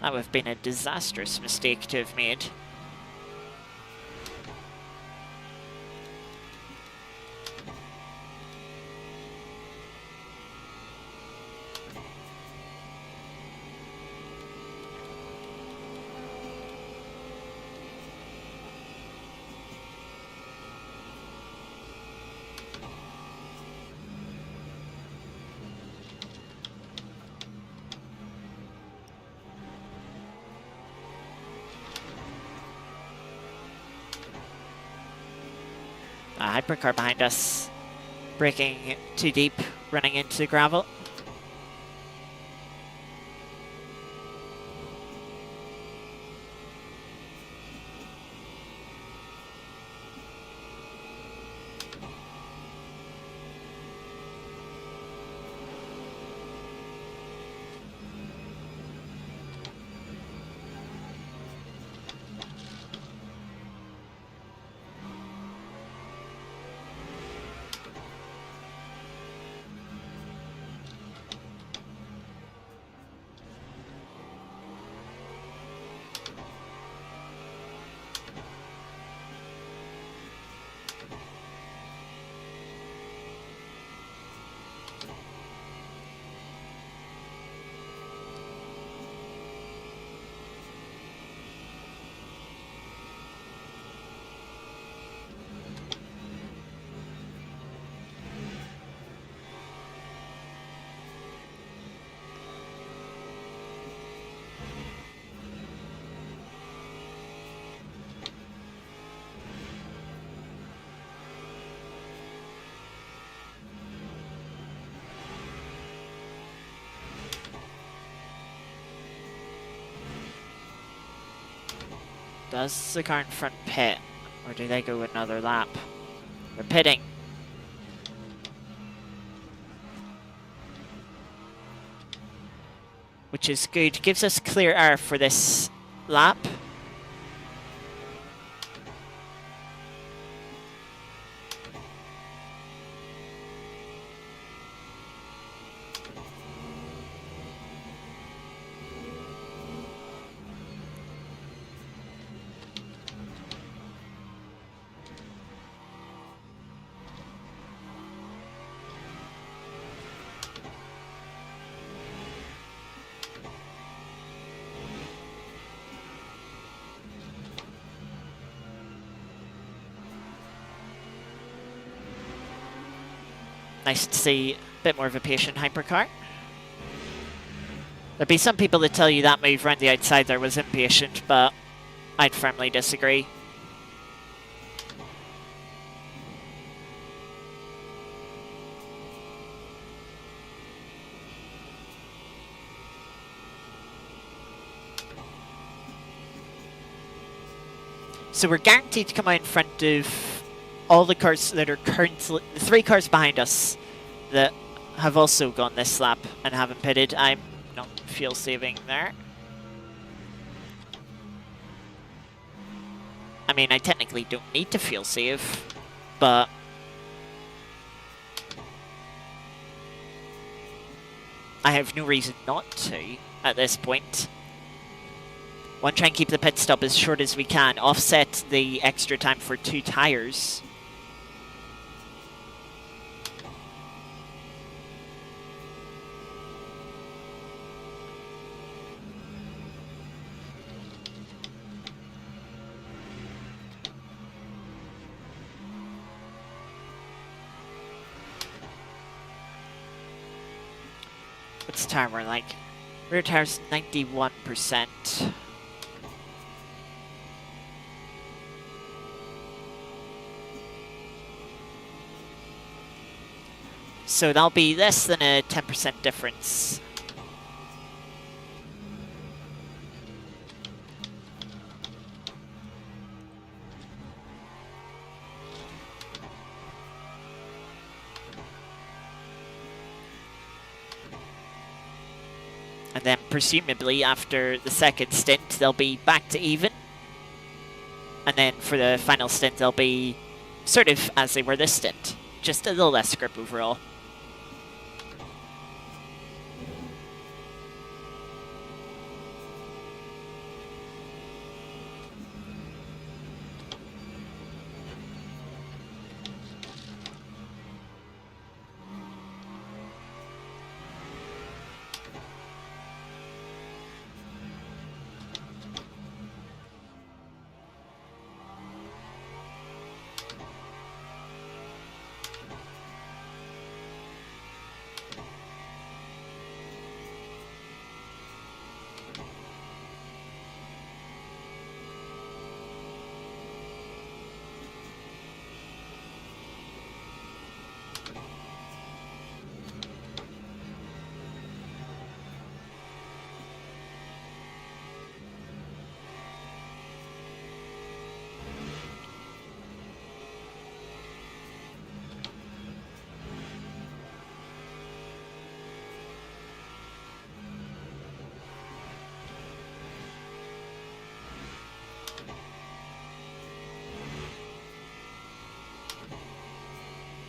That would have been a disastrous mistake to have made. Hypercar behind us, braking too deep, running into the gravel. Does the car in front pit, or do they go another lap? They're pitting. which is good. Gives us clear air for this lap. Nice to see a bit more of a patient hypercar. There'd be some people that tell you that move around the outside there was impatient, but I'd firmly disagree. So we're guaranteed to come out in front of all the cars that are currently, the 3 cars behind us that have also gone this lap and haven't pitted. I'm not fuel saving there. I mean, I technically don't need to fuel save, but I have no reason not to at this point. Want to try and keep the pit stop as short as we can, offset the extra time for 2 tires. What's the tire we're like? Rear tire's 91%. So that'll be less than a 10% difference. And then presumably after the second stint, they'll be back to even. And then for the final stint, they'll be sort of as they were this stint. Just a little less grip overall.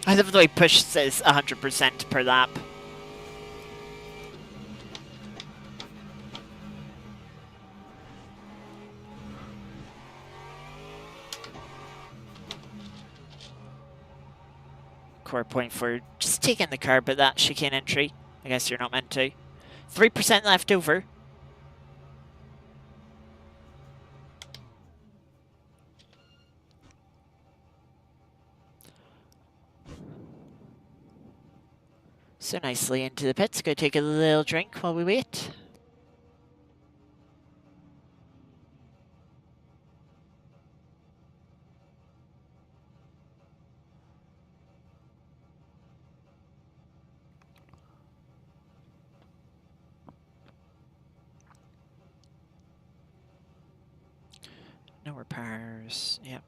I love the way push says 100% per lap. Core point for just taking the curb at that chicane entry. I guess you're not meant to. 3% left over. So nicely into the pits. Go take a little drink while we wait. No repairs. Yep.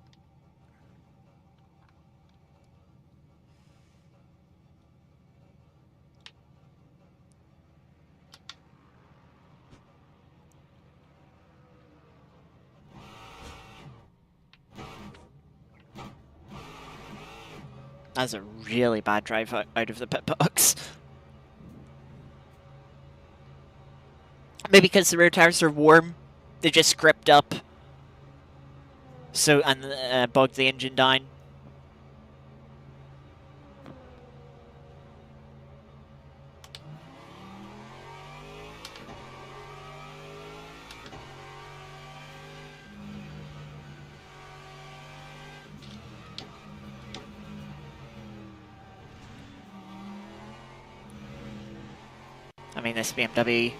That's a really bad drive out of the pit box. Maybe because the rear tires are warm, they just gripped up. So, and bogged the engine down. I mean, this BMW,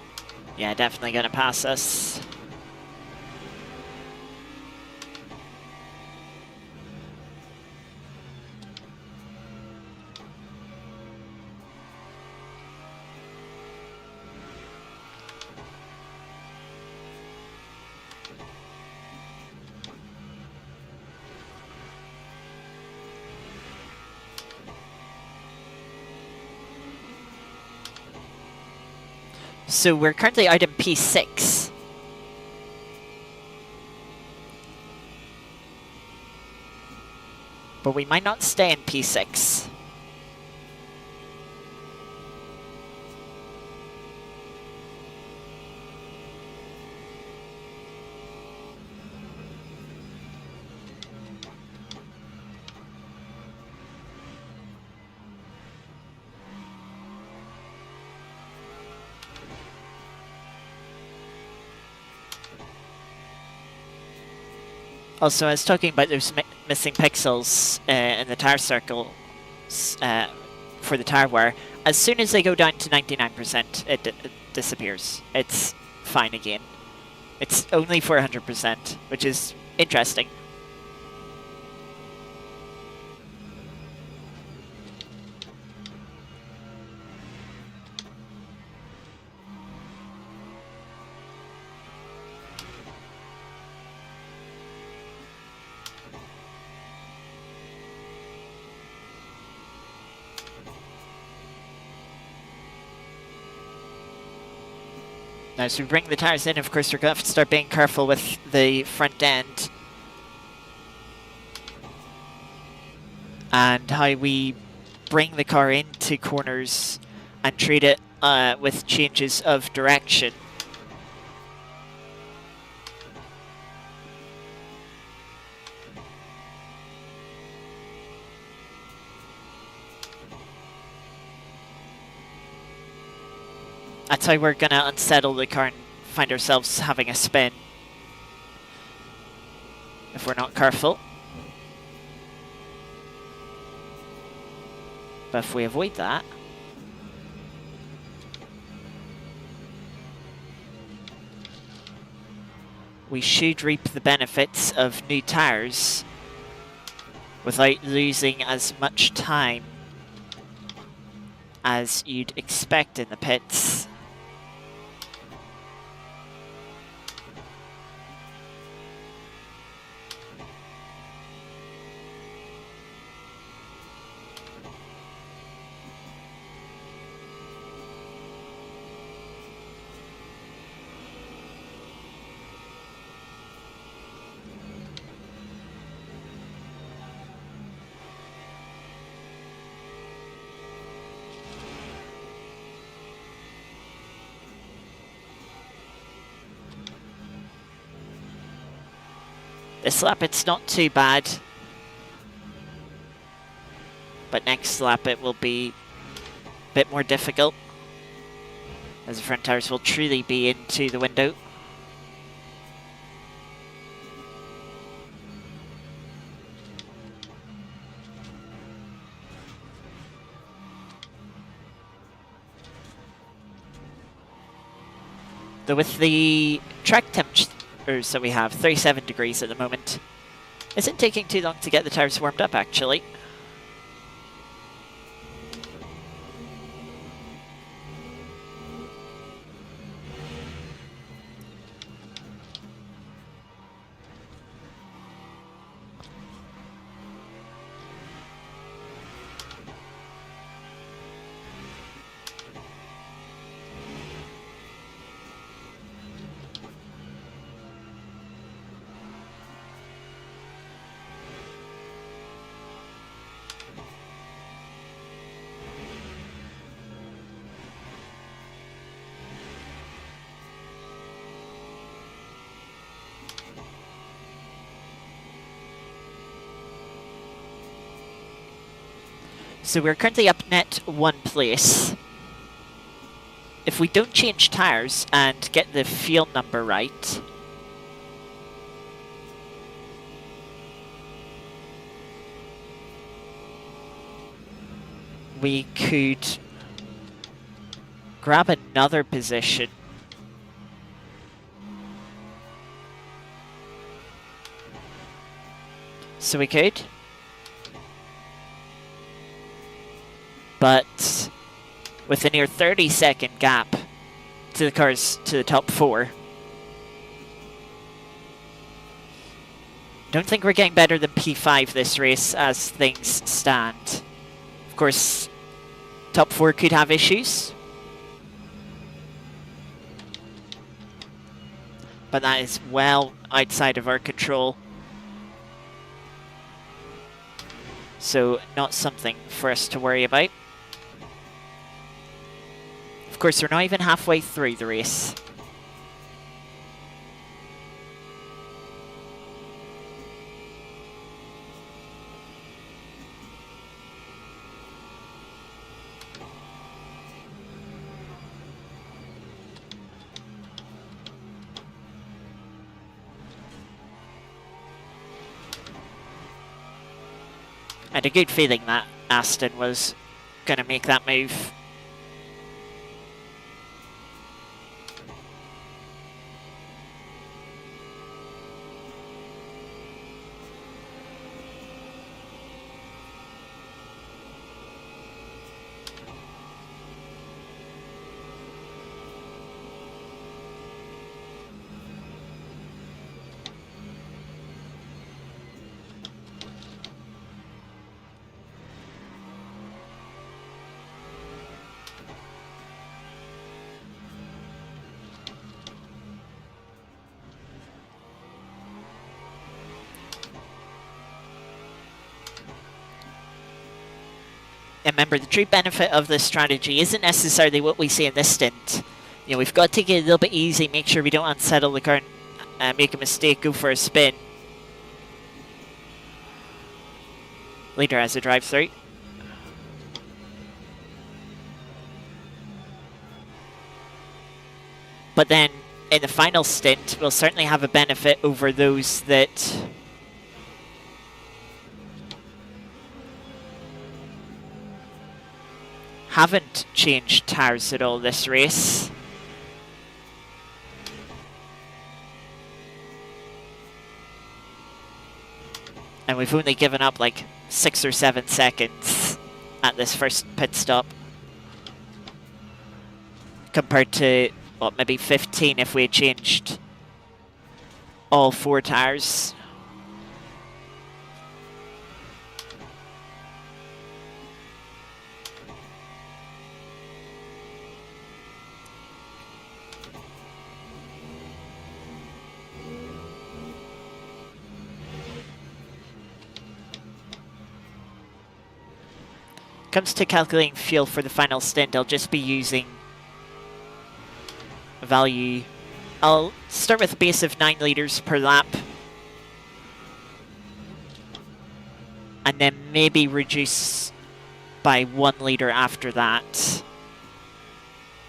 yeah, definitely going to pass us. So we're currently out in P6. But we might not stay in P6. Also, I was talking about those missing pixels in the tire circle for the tire wear. As soon as they go down to 99%, it disappears. It's fine again. It's only 400%, which is interesting. Now, as we bring the tires in, of course, we're going to have to start being careful with the front end. And how we bring the car into corners and treat it with changes of direction. That's how we're going to unsettle the car and find ourselves having a spin if we're not careful. But if we avoid that, we should reap the benefits of new tyres without losing as much time as you'd expect in the pits. This lap it's not too bad, but next lap it will be a bit more difficult as the front tires will truly be into the window. Though with the track temperatures that we have, 37 degrees at the moment, isn't taking too long to get the tires warmed up actually. So we're currently up net 1 place. If we don't change tyres and get the fuel number right, we could grab another position. So we could. But with a near 30-second gap to the cars to the top 4, don't think we're getting better than P5 this race as things stand. Of course, top 4 could have issues, but that is well outside of our control. So not something for us to worry about. Of course, we're not even halfway through the race. I had a good feeling that Aston was going to make that move. And remember, the true benefit of this strategy isn't necessarily what we see in this stint. You know, we've got to take it a little bit easy, make sure we don't unsettle the car and make a mistake, go for a spin. Leader has a drive-through. But then, in the final stint, we'll certainly have a benefit over those that haven't changed tyres at all this race. And we've only given up like 6 or 7 seconds at this first pit stop, compared to, what, maybe 15 if we had changed all 4 tyres. Comes to calculating fuel for the final stint, I'll just be using a value. I'll start with a base of 9 litres per lap, and then maybe reduce by 1 litre after that,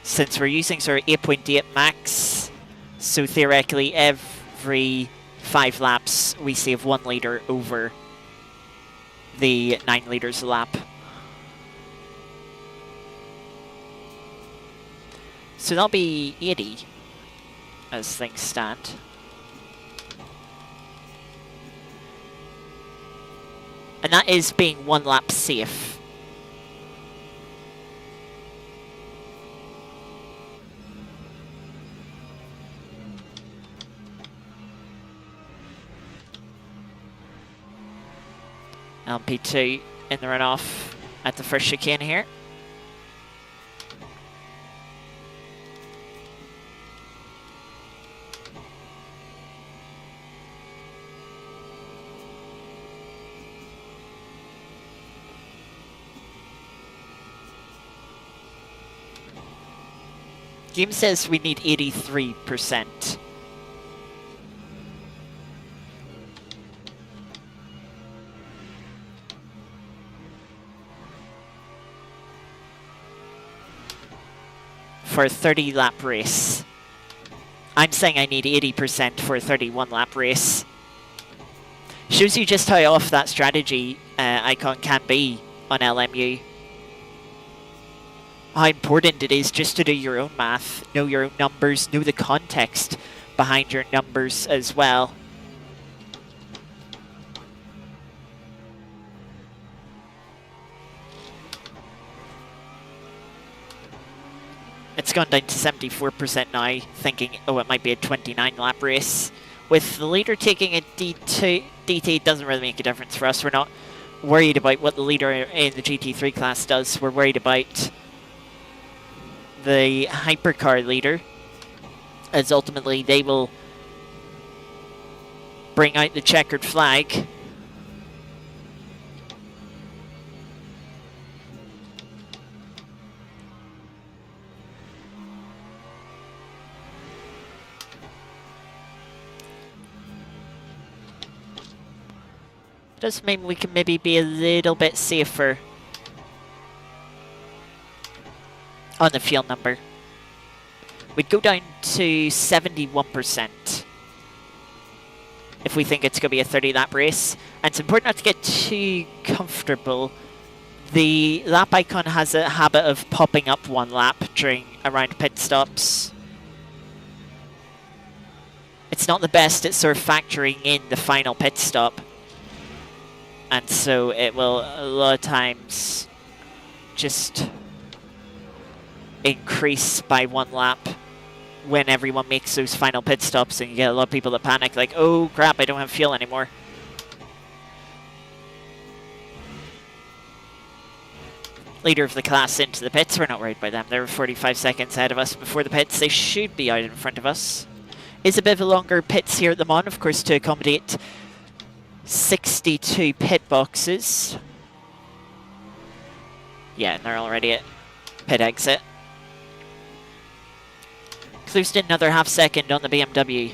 since we're using sort of 8.8 max. So theoretically every 5 laps we save 1 litre over the 9 litres a lap. So that'll be 80 as things stand. And that is being 1 lap safe. LP2 in the runoff at the first chicane here. Game says we need 83%. for a 30 lap race. I'm saying I need 80% for a 31 lap race. Shows you just how off that strategy icon can be on LMU. How important it is just to do your own math, know your own numbers, know the context behind your numbers as well. It's gone down to 74% now, thinking, oh, it might be a 29 lap race. With the leader taking a D2, DT doesn't really make a difference for us. We're not worried about what the leader in the GT3 class does. We're worried about the hypercar leader, as ultimately they will bring out the checkered flag. Does mean we can maybe be a little bit safer on the fuel number. We'd go down to 71% if we think it's going to be a 30 lap race. And it's important not to get too comfortable. The lap icon has a habit of popping up one lap around pit stops. It's not the best at sort of factoring in the final pit stop. And so it will, a lot of times, just increase by one lap when everyone makes those final pit stops, and you get a lot of people that panic, like, oh crap, I don't have fuel anymore. Leader of the class into the pits, we're not worried by them. They're 45 seconds ahead of us before the pits. They should be out in front of us. Is a bit of a longer pits here at the Mon, of course, to accommodate 62 pit boxes. Yeah, and they're already at pit exit. Closed in another half second on the BMW.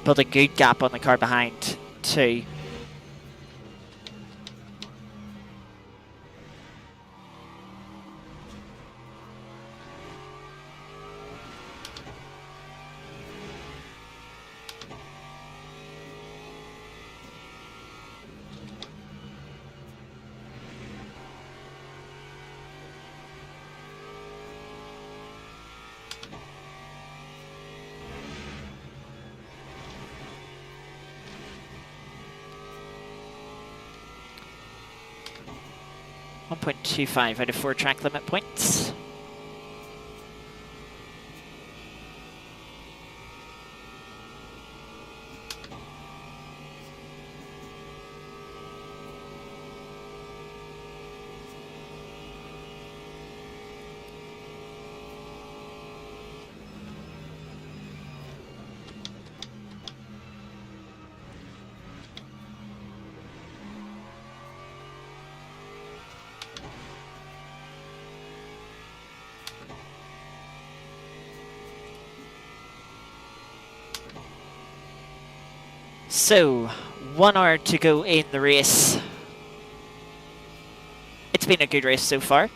Built a good gap on the car behind, too. .25 out of 4 track limit points. So, 1 hour to go in the race. It's been a good race so far.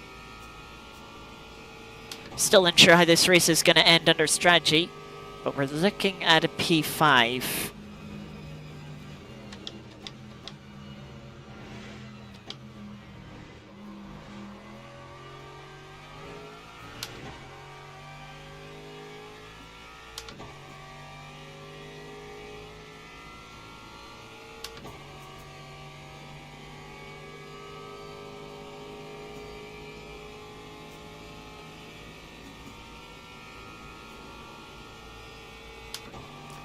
Still unsure how this race is going to end under strategy, but we're looking at a P5.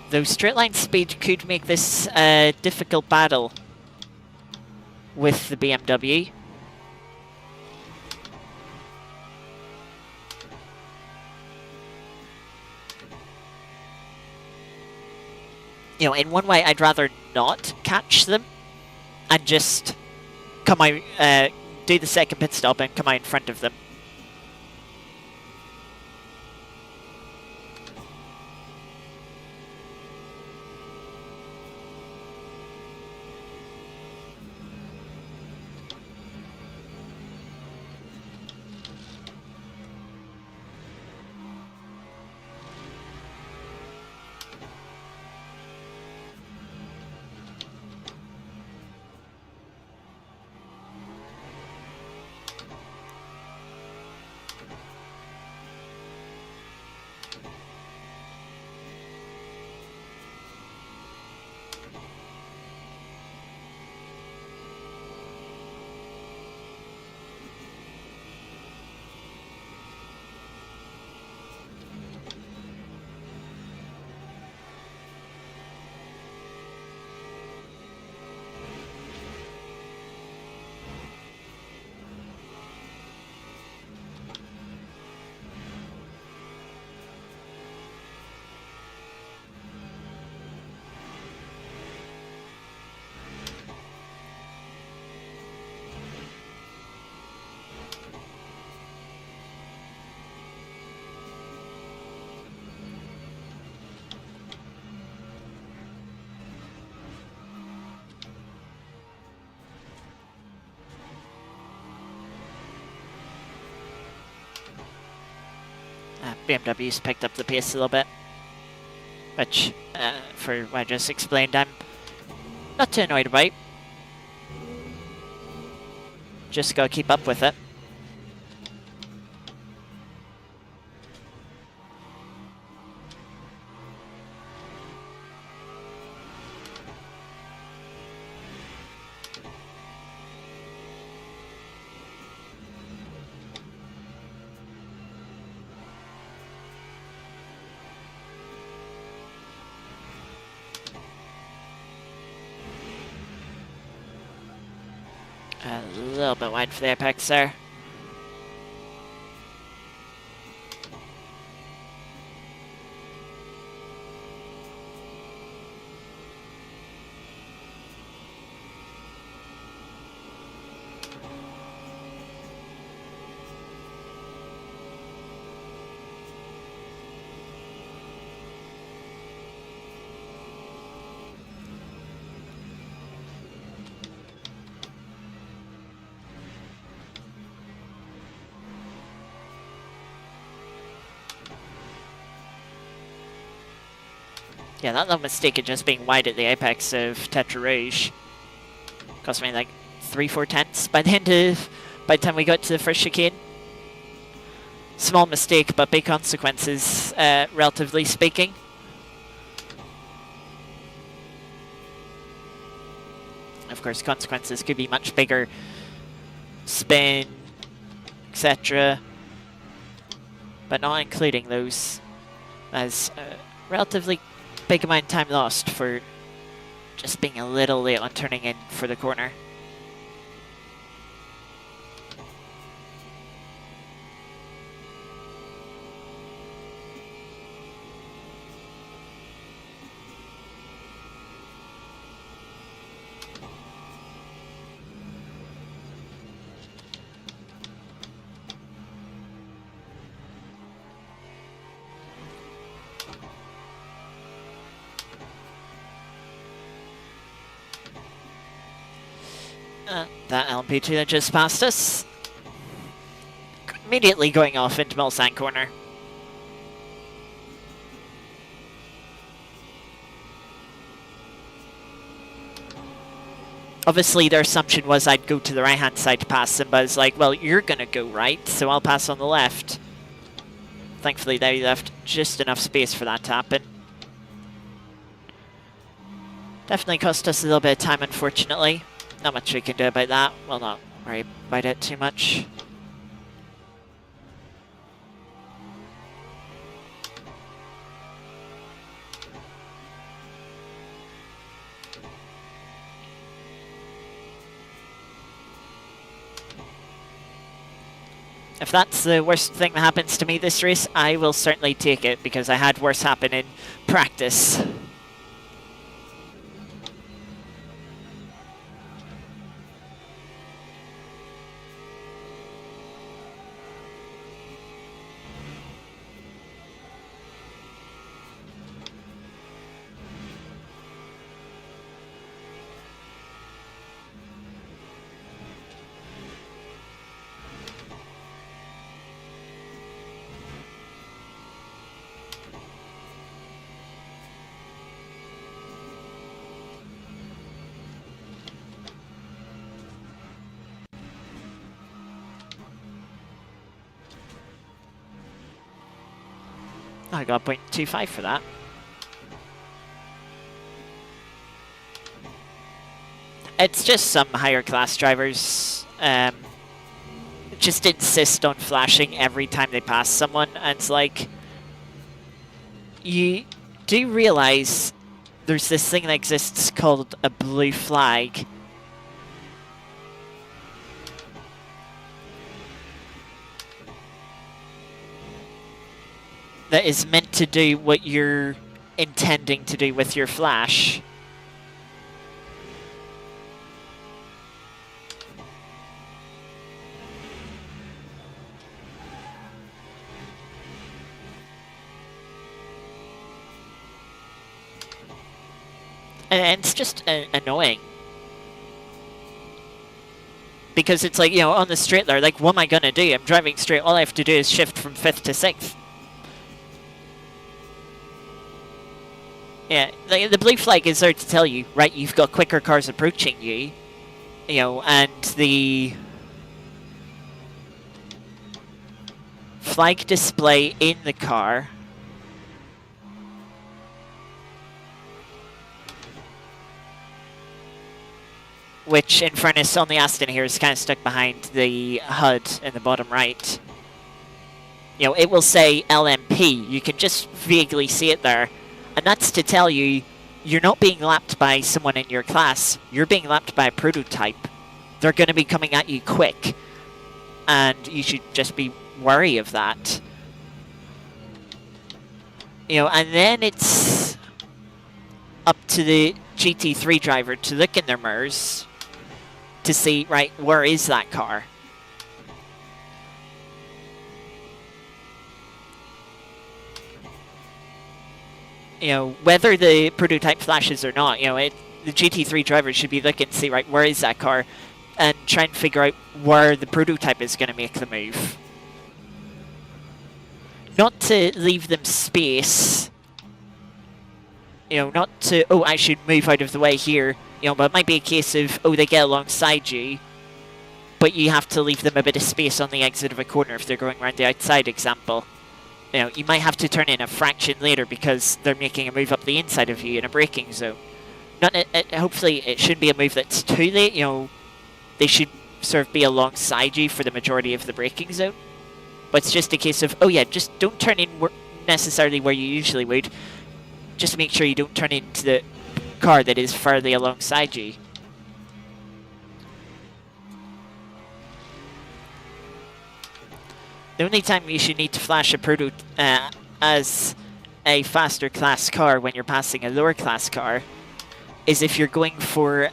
Though straight line speed could make this a difficult battle with the BMW. You know, in one way, I'd rather not catch them and just come out, do the second pit stop and come out in front of them. BMW's picked up the pace a little bit. Which, for what I just explained, I'm not too annoyed about. Just gotta keep up with it. A little bit wide for the apex there. Yeah, that little mistake of just being wide at the apex of Tetra Rouge cost me like 3-4 tenths by the time we got to the first chicane. Small mistake, but big consequences, relatively speaking. Of course, consequences could be much bigger. Spin, etc. But not including those as relatively big amount of time lost for just being a little late on turning in for the corner. That LMP2 that just passed us. Immediately going off into Mulsanne corner. Obviously their assumption was I'd go to the right hand side to pass them, but I was like, well, you're gonna go right, so I'll pass on the left. Thankfully they left just enough space for that to happen. Definitely cost us a little bit of time, unfortunately. Not much we can do about that. We'll not worry about it too much. If that's the worst thing that happens to me this race, I will certainly take it, because I had worse happen in practice. I got 0.25 for that. It's just some higher class drivers just insist on flashing every time they pass someone, and it's like, you do realize there's this thing that exists called a blue flag. That is meant to do what you're intending to do with your flash. And it's just annoying. Because it's like, you know, on the straight there, like, what am I going to do? I'm driving straight. All I have to do is shift from 5th to 6th. Yeah, the blue flag is there to tell you, right, you've got quicker cars approaching you, you know, and the flag display in the car which, in fairness, on the Aston here is kind of stuck behind the HUD in the bottom right. You know, it will say LMP. You can just vaguely see it there. And that's to tell you, you're not being lapped by someone in your class. You're being lapped by a prototype. They're going to be coming at you quick. And you should just be wary of that. You know, and then it's up to the GT3 driver to look in their mirrors to see, right, where is that car? You know, whether the prototype flashes or not, you know, the GT3 driver should be looking to see, right, where is that car? And try and figure out where the prototype is going to make the move. Not to leave them space. You know, not to, oh, I should move out of the way here. You know, but it might be a case of, oh, they get alongside you, but you have to leave them a bit of space on the exit of a corner if they're going around the outside, example. You know, you might have to turn in a fraction later because they're making a move up the inside of you in a braking zone. Hopefully it shouldn't be a move that's too late, you know, they should sort of be alongside you for the majority of the braking zone. But it's just a case of, oh yeah, just don't turn in necessarily where you usually would. Just make sure you don't turn into the car that is further alongside you. The only time you should need to flash a proto as a faster class car when you're passing a lower class car is if you're going for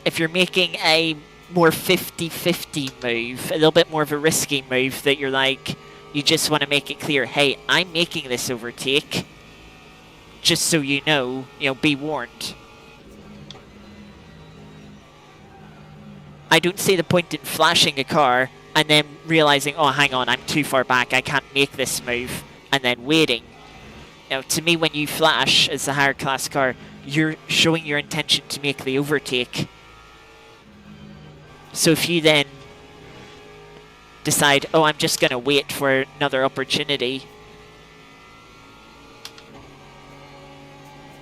if you're making a more 50-50 move, a little bit more of a risky move that you're like, you just want to make it clear, hey, I'm making this overtake, just so you know, be warned. I don't see the point in flashing a car and then realizing, oh, hang on, I'm too far back, I can't make this move, and then waiting. To me, when you flash as a higher class car, you're showing your intention to make the overtake. So if you then decide, oh, I'm just going to wait for another opportunity.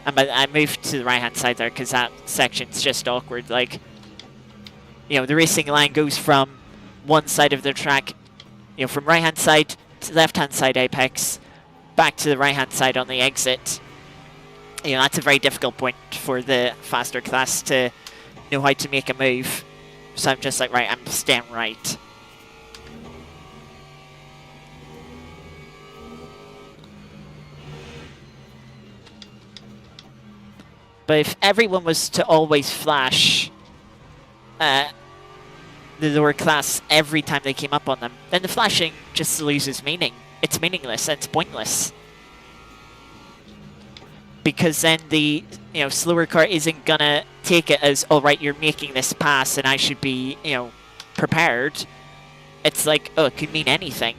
I moved to the right-hand side there because that section's just awkward. Like, the racing line goes from one side of the track, from right-hand side to left-hand side apex, back to the right-hand side on the exit. That's a very difficult point for the faster class to know how to make a move. So I'm just like, right, I'm staying right. But if everyone was to always flash the lower class every time they came up on them, then the flashing just loses meaning. It's meaningless and it's pointless. Because then the slower car isn't gonna take it as, all right, you're making this pass and I should be prepared. It's like, oh, it could mean anything.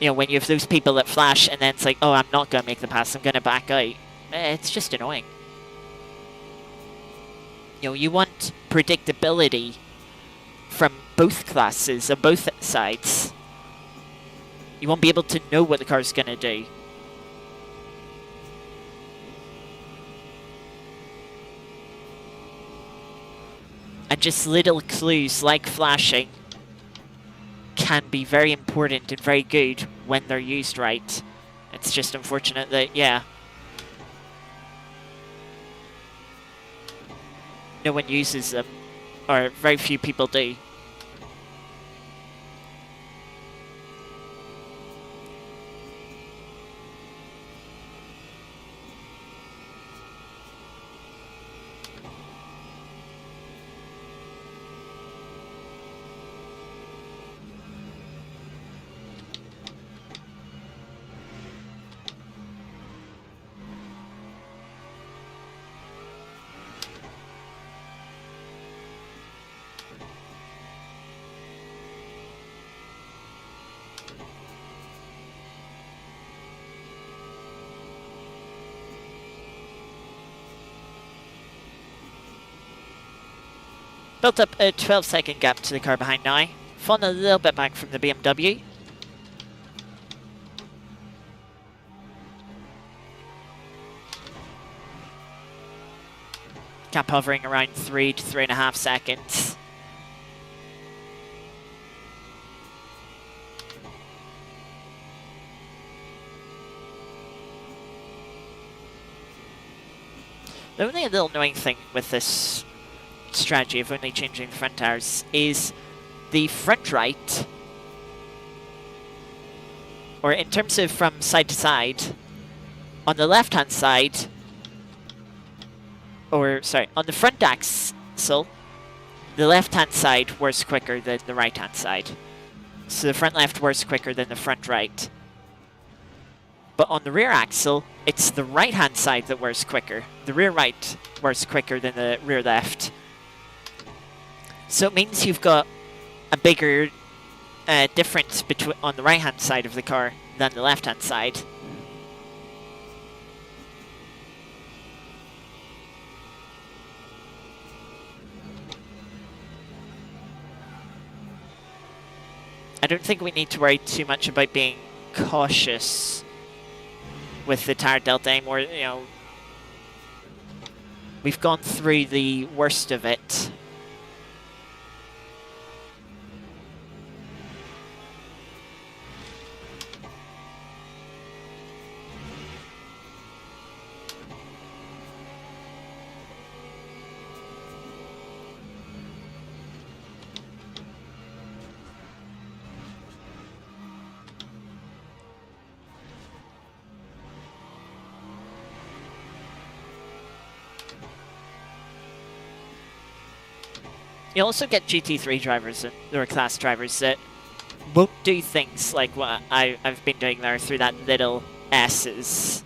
When you have those people that flash and then it's like, oh, I'm not gonna make the pass, I'm gonna back out. It's just annoying. You want predictability from both classes on both sides. You won't be able to know what the car's going to do. And just little clues like flashing can be very important and very good when they're used right. It's just unfortunate that, yeah, no one uses them, or very few people do. Built up a 12-second gap to the car behind now. Fallen a little bit back from the BMW. Gap hovering around 3 to 3.5 seconds. The only little annoying thing with this strategy of only changing the front tires is the front right, or in terms of from side to side, on the left hand side, or sorry, on the front axle, the left hand side wears quicker than the right hand side. So the front left wears quicker than the front right. But on the rear axle, it's the right hand side that wears quicker. The rear right wears quicker than the rear left. So it means you've got a bigger difference between on the right hand side of the car than the left hand side. I don't think we need to worry too much about being cautious with the tire delta anymore. You know, we've gone through the worst of it. You also get GT3 drivers and lower class drivers that won't do things like what I've been doing there through that little S's.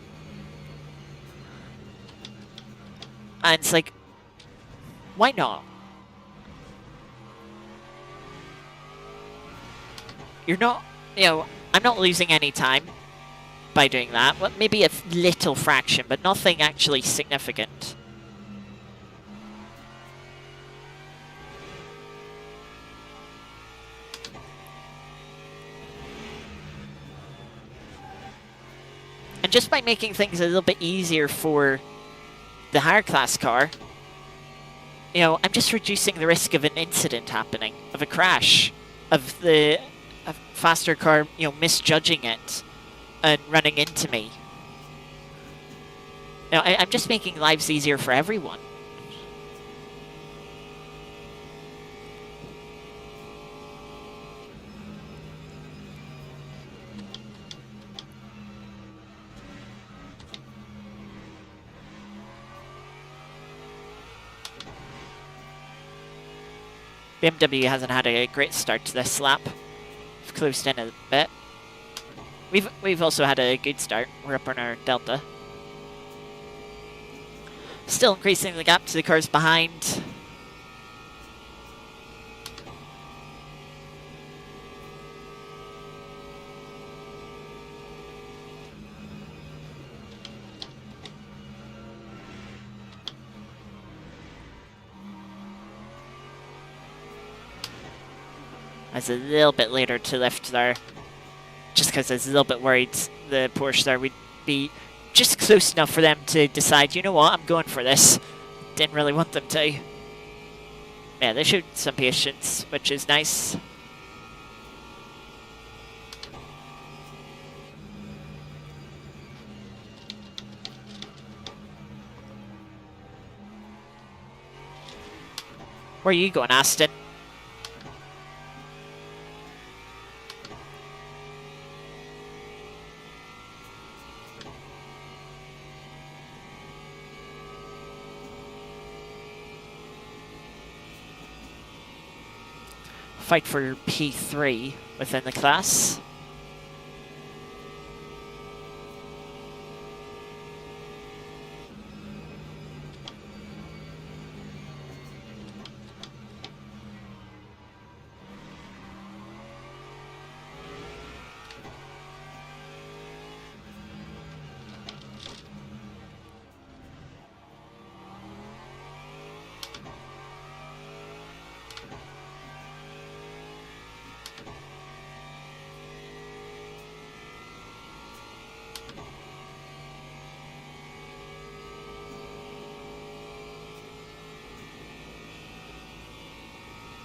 And it's like, why not? You're not, you know, I'm not losing any time by doing that. Well, maybe a little fraction, but nothing actually significant. And just by making things a little bit easier for the higher class car, you know, I'm just reducing the risk of an incident happening, of a crash, of the faster car, you know, misjudging it and running into me. You know, I'm just making lives easier for everyone. BMW hasn't had a great start to this lap. We've closed in a bit. We've also had a good start. We're up on our delta. Still increasing the gap to the cars behind. I was a little bit later to lift there, just because I was a little bit worried the Porsche there would be just close enough for them to decide, you know what, I'm going for this. Didn't really want them to. Yeah, they showed some patience, which is nice. Where are you going, Aston? Fight for P3 within the class.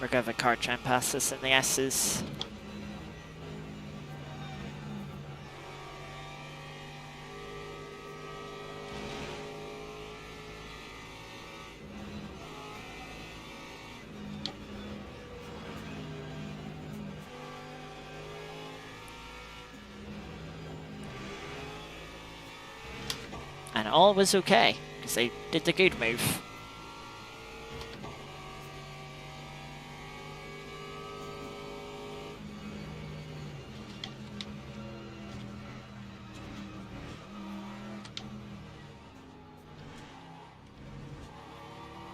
We're going to have a car try and pass us in the S's. And all was okay, because they did the good move.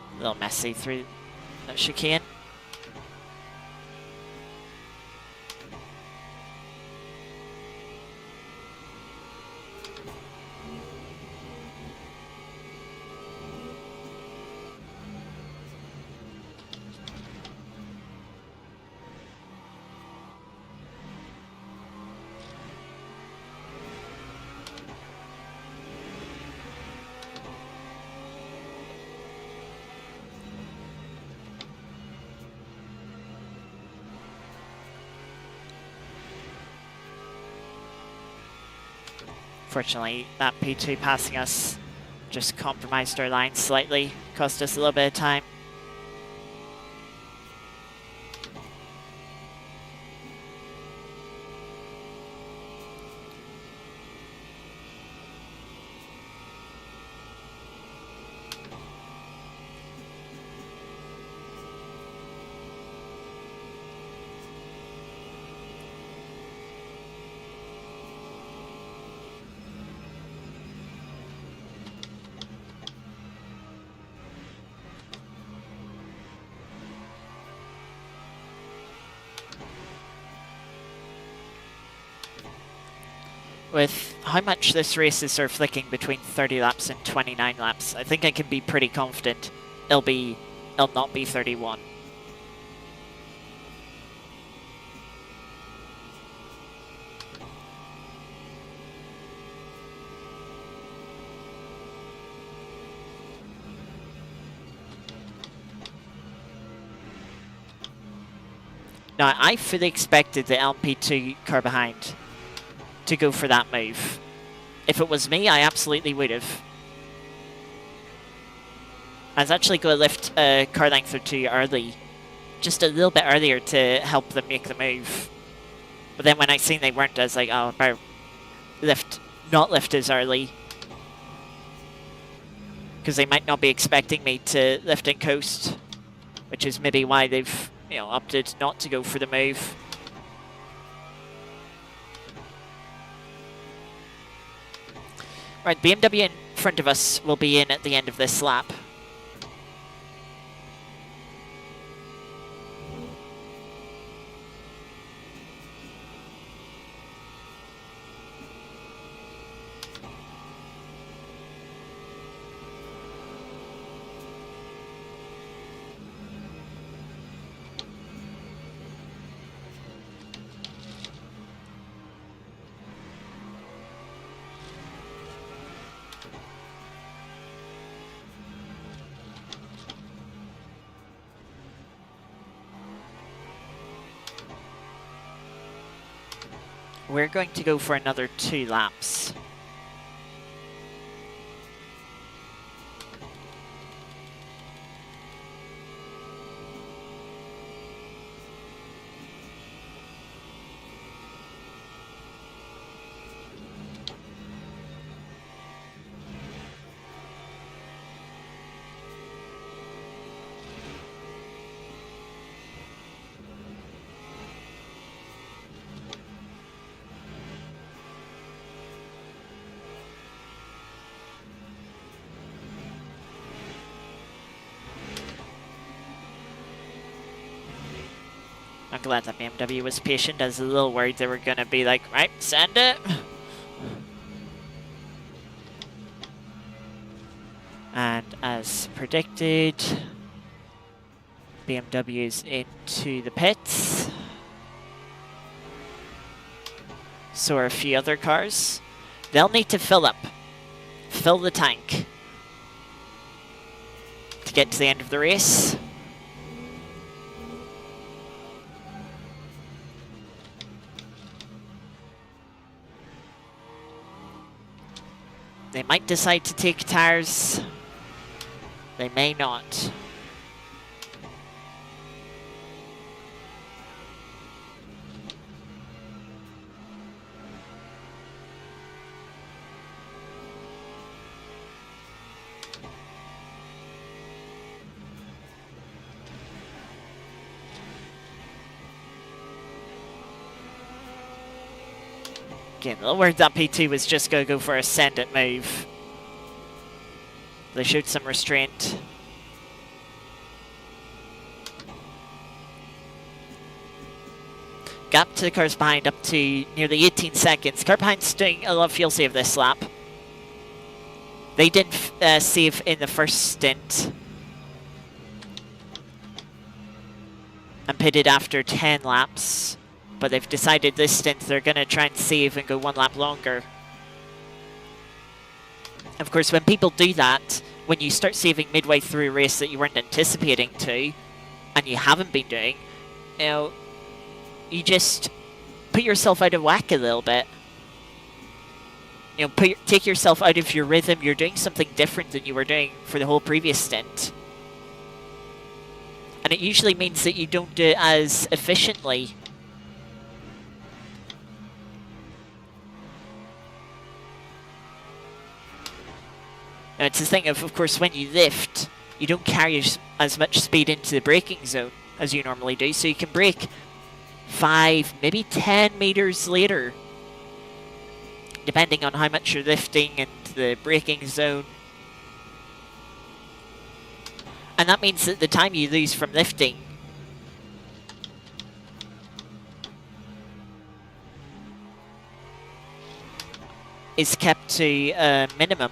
A little messy through that chicane. Fortunately, that P2 passing us just compromised our line slightly, cost us a little bit of time. With how much this race is sort of flicking between 30 laps and 29 laps, I think I can be pretty confident it'll not be 31. Now, I fully expected the LMP2 car behind to go for that move. If it was me, I absolutely would have. I was actually going to lift a car length or two early, just a little bit earlier to help them make the move. But then when I seen they weren't, I was like, oh, I better not lift as early. Because they might not be expecting me to lift and coast, which is maybe why they've, opted not to go for the move. Right, BMW in front of us will be in at the end of this lap. We're going to go for another 2 laps. I'm glad that BMW was patient. I was a little worried they were going to be like, right, send it. And as predicted, BMW's into the pits. So are a few other cars. They'll need to fill the tank to get to the end of the race. They might decide to take tires. They may not. Again, the word that P2 was just going to go for a send it move. They showed some restraint. Gap to the cars behind up to nearly 18 seconds. Car behind's doing a lot of fuel save this lap. They didn't save in the first stint. And pitted after 10 laps. But they've decided this stint they're going to try and save and go one lap longer. Of course, when people do that, when you start saving midway through a race that you weren't anticipating to, and you haven't been doing, you know, you just put yourself out of whack a little bit. You know, take yourself out of your rhythm. You're doing something different than you were doing for the whole previous stint. And it usually means that you don't do it as efficiently. Now, it's the thing of course, when you lift, you don't carry as much speed into the braking zone as you normally do, so you can brake 5, maybe 10 meters later, depending on how much you're lifting and the braking zone. And that means that the time you lose from lifting is kept to a minimum.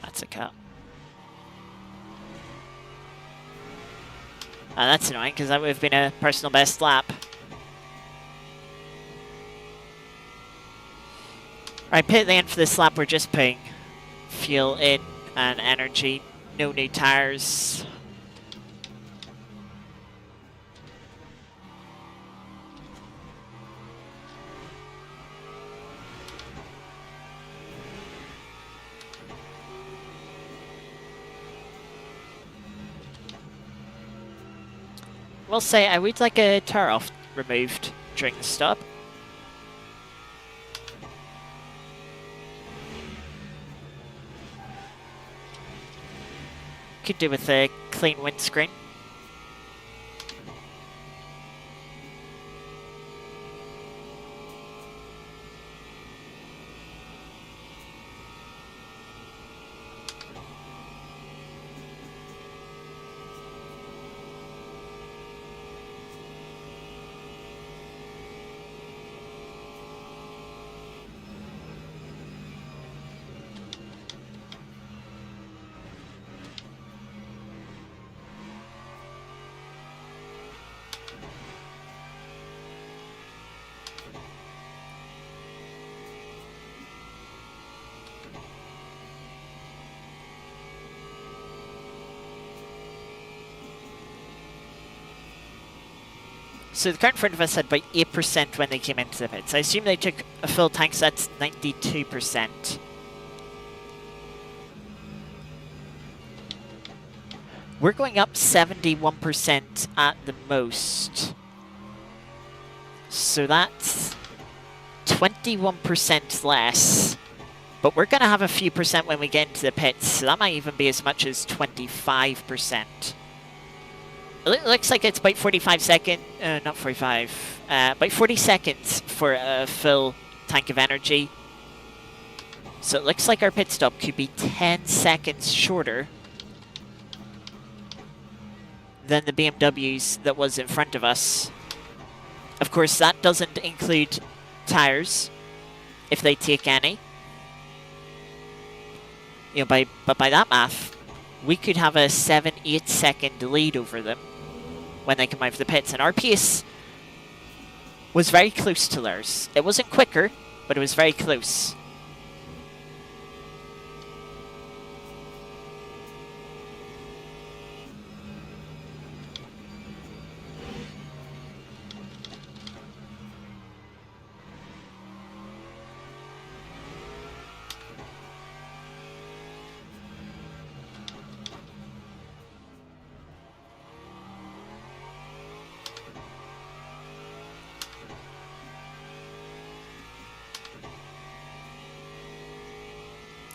That's a cut. That's annoying, because that would have been a personal best lap. Right, pit at the end for this lap, we're just putting fuel in and energy. No new tires. Will say I would like a tire off removed during the stop. Could do with a clean windscreen. So the car in front of us had about 8% when they came into the pits. I assume they took a full tank, so that's 92%. We're going up 71% at the most. So that's 21% less. But we're going to have a few percent when we get into the pits, so that might even be as much as 25%. It looks like it's about 45 seconds, not 45, about 40 seconds for a full tank of energy. So it looks like our pit stop could be 10 seconds shorter than the BMWs that was in front of us. Of course, that doesn't include tires, if they take any. You know, but by that math, we could have a 7-8 second lead over them when they come out of the pits. And our pace was very close to theirs. It wasn't quicker, but it was very close.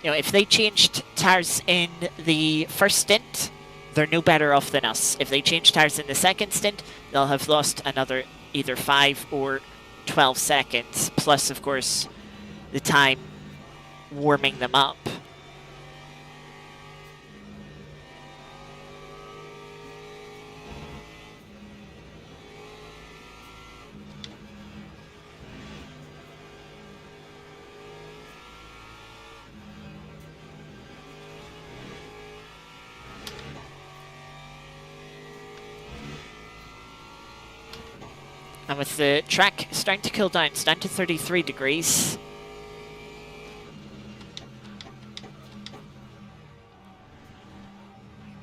You know, if they changed tires in the first stint, they're no better off than us. If they change tires in the second stint, they'll have lost another either 5 or 12 seconds, plus, of course, the time warming them up. And with the track starting to cool down, it's down to 33 degrees.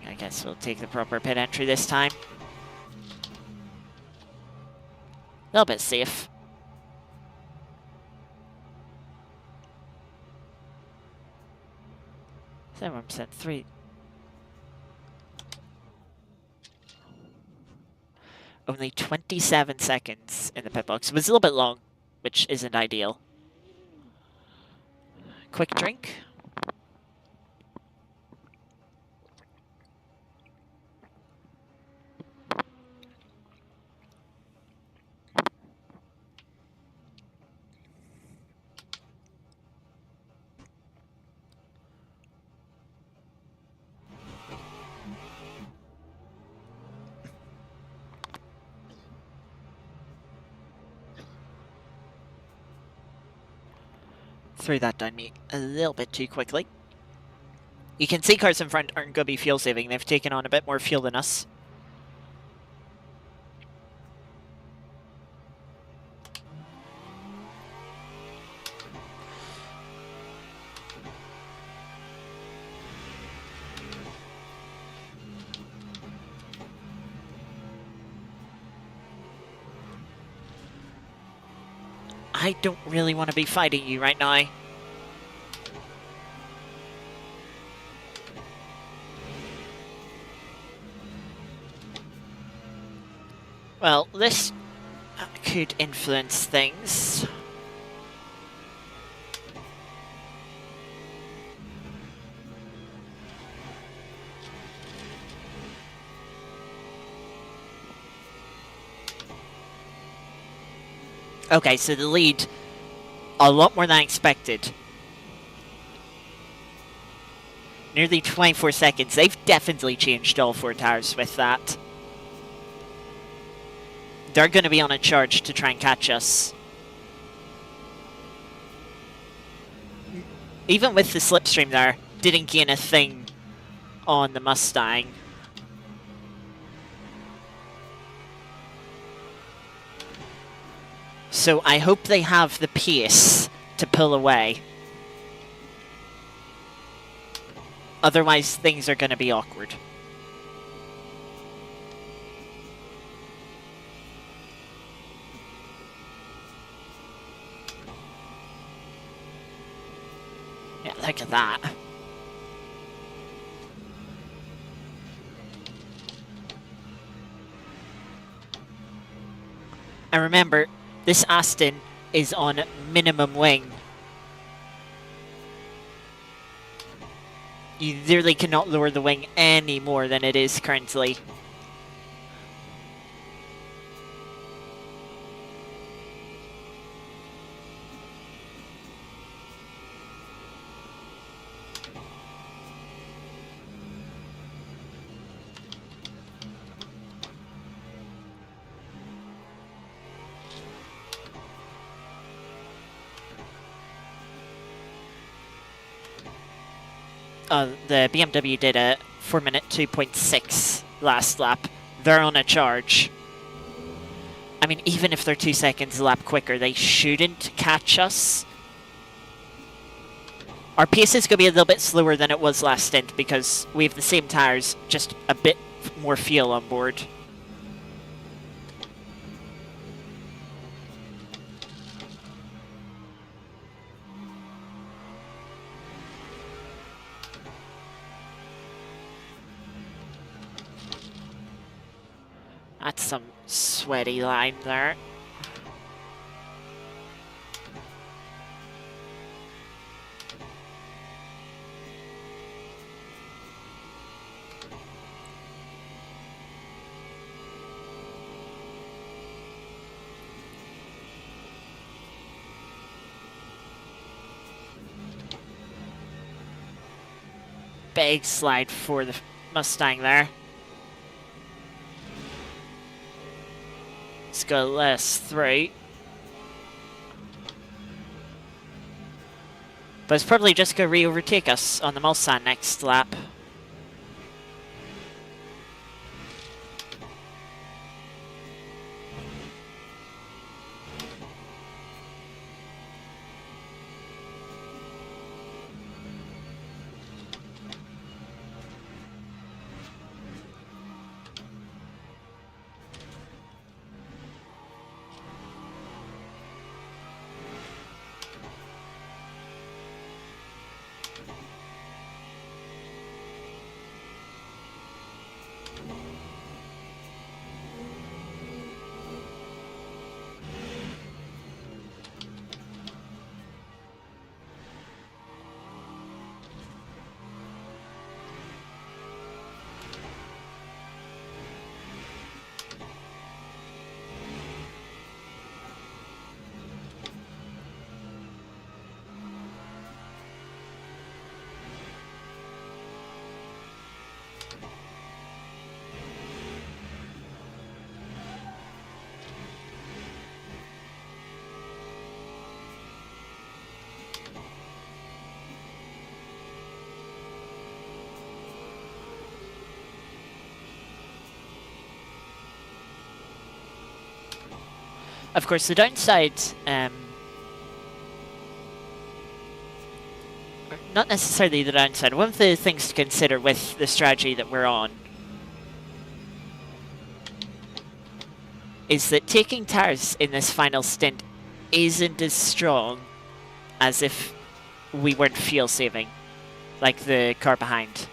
I guess we'll take the proper pit entry this time. A little bit safe. Seven percent 3. Only 27 seconds in the pit box. It was a little bit long, which isn't ideal. Quick drink. Threw that down me a little bit too quickly. You can see cars in front aren't going to be fuel saving. They've taken on a bit more fuel than us. I don't really want to be fighting you right now. Well, this could influence things. Okay, so the lead, a lot more than I expected. Nearly 24 seconds. They've definitely changed all 4 tires with that. They're going to be on a charge to try and catch us. Even with the slipstream there, didn't gain a thing on the Mustang. So I hope they have the pace to pull away. Otherwise, things are going to be awkward. Yeah, look at that. And remember, this Aston is on minimum wing. You literally cannot lower the wing any more than it is currently. The BMW did a 4-minute 2.6 last lap. They're on a charge. I mean, even if they're 2 seconds a lap quicker, they shouldn't catch us. Our pace is going to be a little bit slower than it was last stint because we have the same tyres, just a bit more fuel on board. That's some sweaty line there. Big slide for the Mustang there. Let's go less 3. But it's probably just going to re-overtake us on the Mulsanne next lap. Of course, the downside, not necessarily the downside, one of the things to consider with the strategy that we're on is that taking tires in this final stint isn't as strong as if we weren't fuel saving, like the car behind.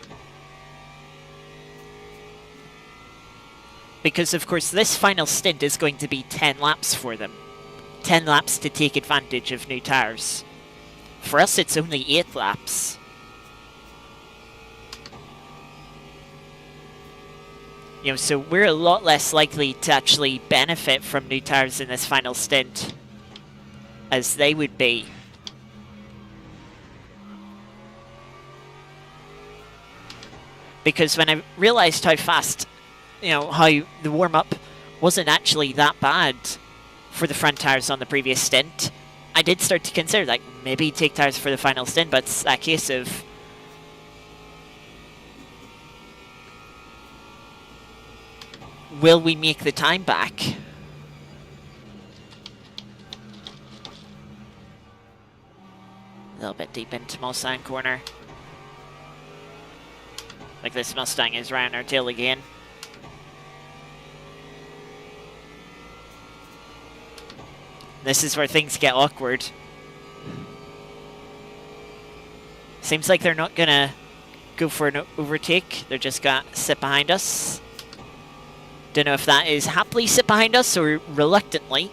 Because, of course, this final stint is going to be 10 laps for them. 10 laps to take advantage of new tyres. For us, it's only 8 laps. You know, so we're a lot less likely to actually benefit from new tyres in this final stint as they would be. Because when I realised how fast, you know, how the warm-up wasn't actually that bad for the front tyres on the previous stint, I did start to consider, like, maybe take tyres for the final stint, but it's a case of will we make the time back? A little bit deep into Mulsanne corner. Like this Mustang is round our tail again. This is where things get awkward. Seems like they're not gonna go for an overtake. They're just gonna sit behind us. Don't know if that is happily sit behind us or reluctantly.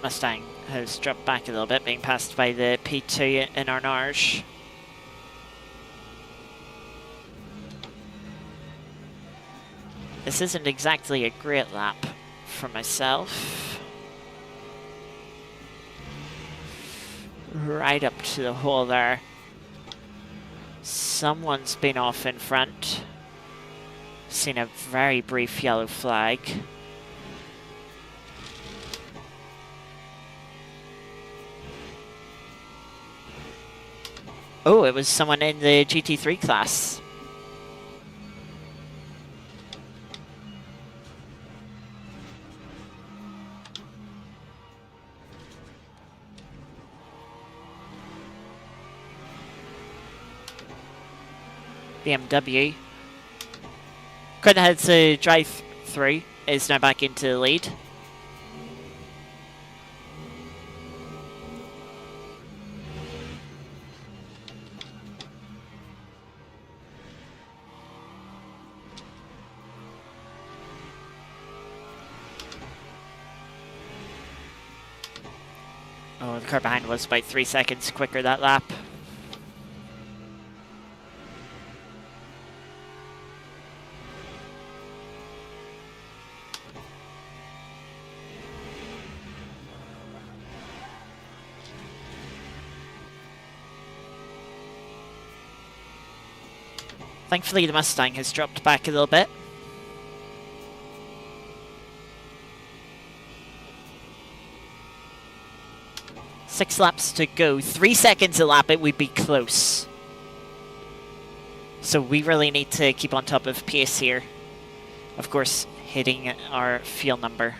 Mustang has dropped back a little bit, being passed by the P2 in Arnage. This isn't exactly a great lap for myself. Right up to the hole there. Someone's been off in front. Seen a very brief yellow flag. Oh, it was someone in the GT3 class. BMW. Couldn't head to drive through, is now back into the lead. Oh, the car behind was about 3 seconds quicker that lap. Thankfully, the Mustang has dropped back a little bit. Six laps to go. 3 seconds a lap, it would be close. So we really need to keep on top of pace here. Of course, hitting our fuel number.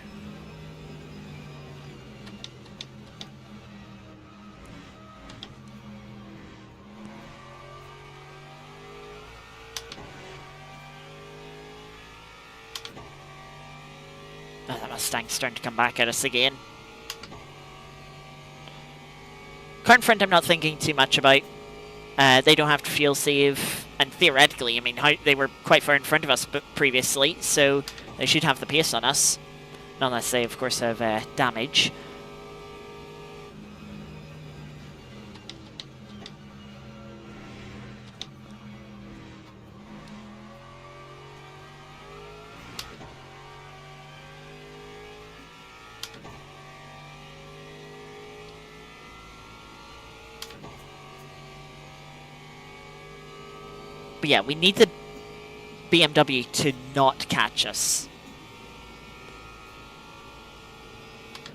Oh, the Mustang's starting to come back at us again. Car in front I'm not thinking too much about. They don't have to fuel save, and theoretically, I mean, they were quite far in front of us previously, so they should have the pace on us. Not unless they, of course, have damage. But yeah, we need the BMW to not catch us.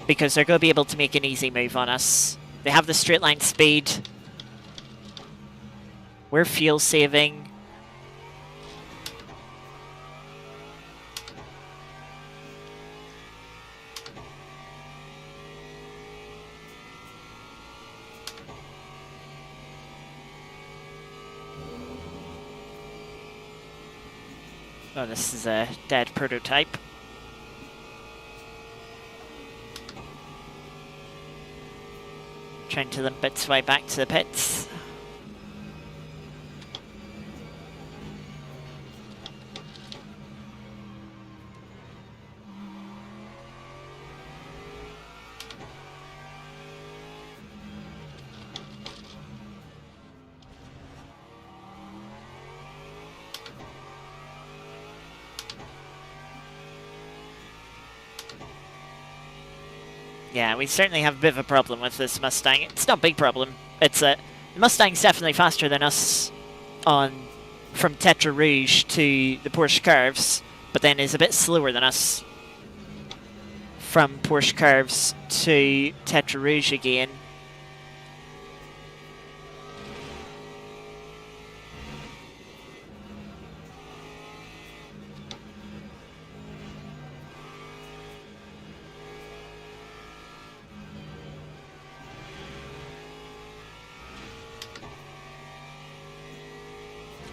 Because they're going to be able to make an easy move on us. They have the straight line speed. We're fuel saving. Oh, this is a dead prototype. Trying to limp its way back to the pits. Yeah, we certainly have a bit of a problem with this Mustang. It's not a big problem. It's the Mustang's definitely faster than us from Tetra Rouge to the Porsche Curves, but then is a bit slower than us from Porsche Curves to Tetra Rouge again.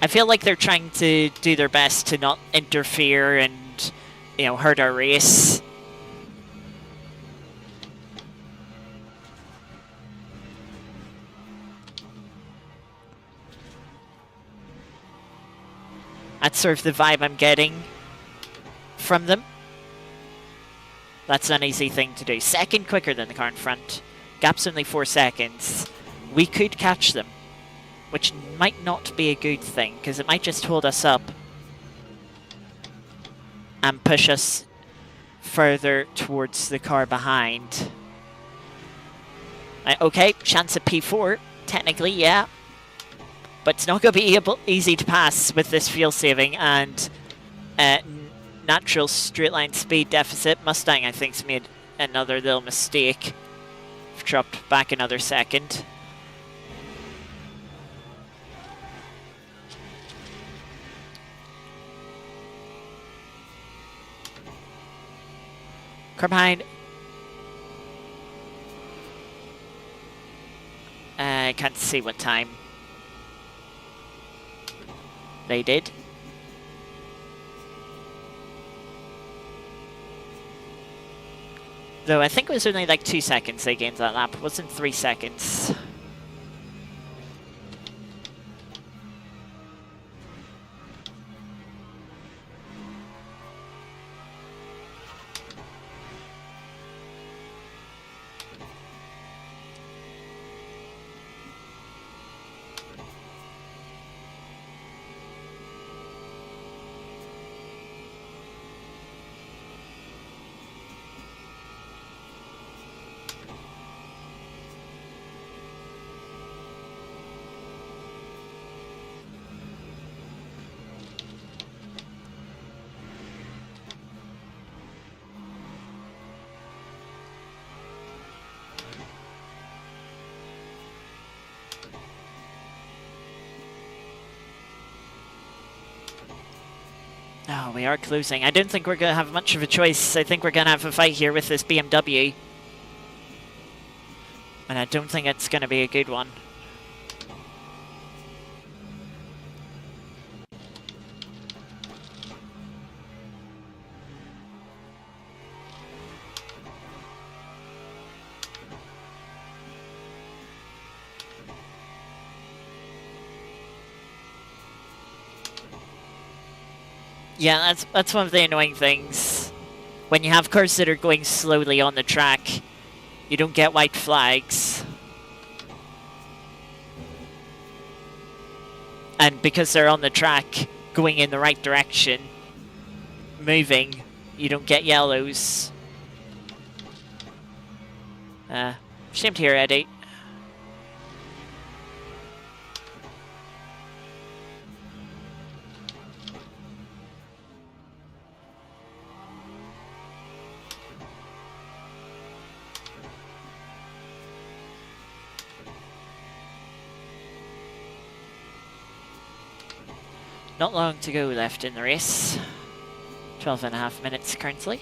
I feel like they're trying to do their best to not interfere and, you know, hurt our race. That's sort of the vibe I'm getting from them. That's an easy thing to do. Second quicker than the car in front. Gap's only 4 seconds. We could catch them, which might not be a good thing, because it might just hold us up and push us further towards the car behind. Okay, chance at P4. Technically, yeah. But it's not going to be easy to pass with this fuel saving and natural straight line speed deficit. Mustang, I think, has made another little mistake. Dropped back another second. Car behind. I can't see what time they did. Though I think it was only like 2 seconds they gained that lap. It wasn't 3 seconds. Oh, we are closing. I don't think we're going to have much of a choice. I think we're going to have a fight here with this BMW. And I don't think it's going to be a good one. Yeah, that's one of the annoying things. When you have cars that are going slowly on the track, you don't get white flags. And because they're on the track, going in the right direction, moving, you don't get yellows. Shame to hear, Eddie. Not long to go left in the race. 12.5 minutes currently.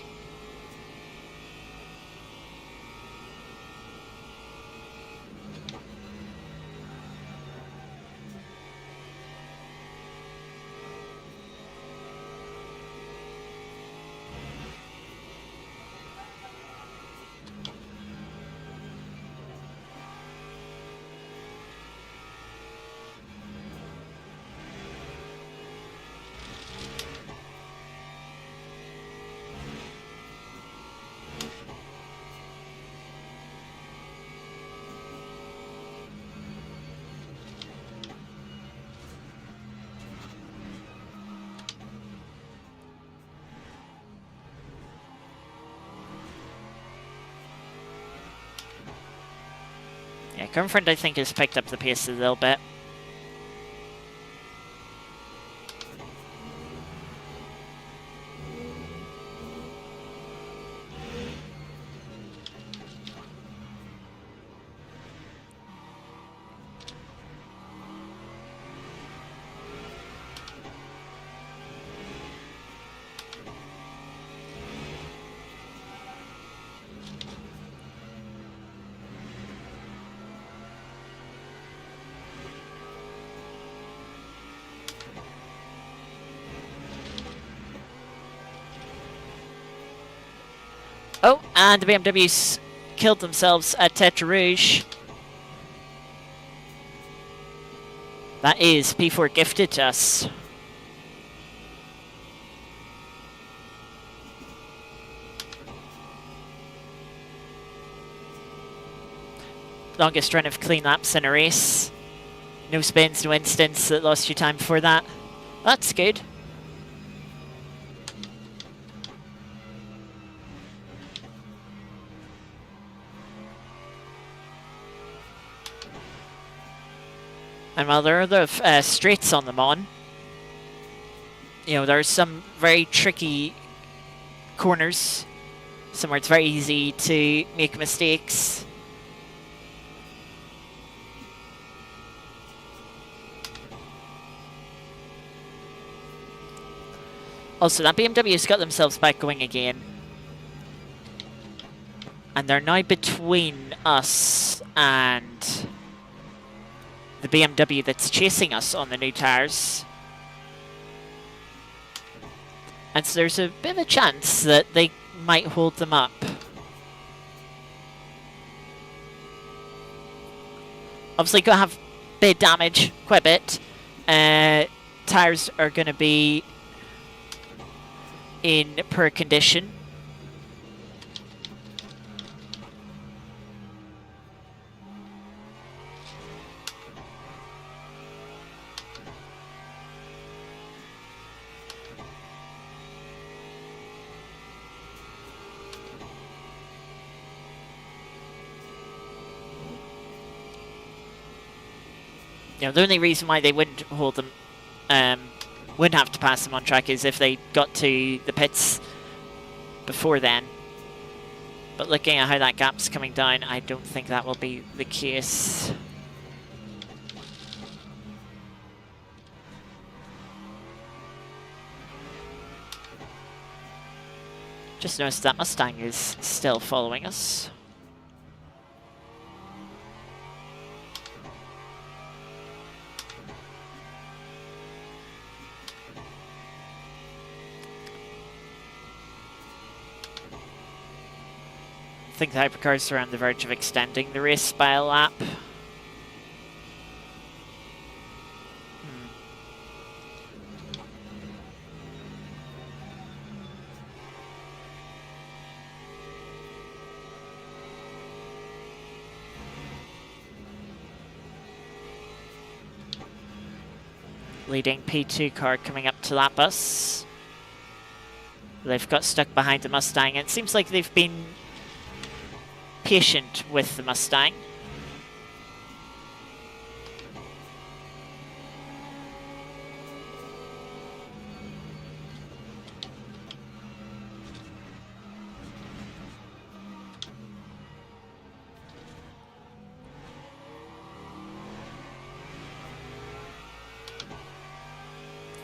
Yeah, Girlfriend I think has picked up the pace a little bit. Oh, and the BMWs killed themselves at Tetra Rouge. That is P4 gifted to us. Longest run of clean laps in a race. No spins, no instants that lost you time before that. That's good. And while there are other straights on them on, you know, there's some very tricky corners. Somewhere it's very easy to make mistakes. Also, that BMW's got themselves back going again. And they're now between us and the BMW that's chasing us on the new tyres. And so there's a bit of a chance that they might hold them up. Obviously going to have bit damage, quite a bit. Tyres are going to be in poor condition. You know, the only reason why they wouldn't hold them, wouldn't have to pass them on track is if they got to the pits before then. But looking at how that gap's coming down, I don't think that will be the case. Just noticed that Mustang is still following us. I think the hypercars are on the verge of extending the race by a lap. Leading P2 car coming up to lap us. They've got stuck behind the Mustang, and it seems like they've been patient with the Mustang.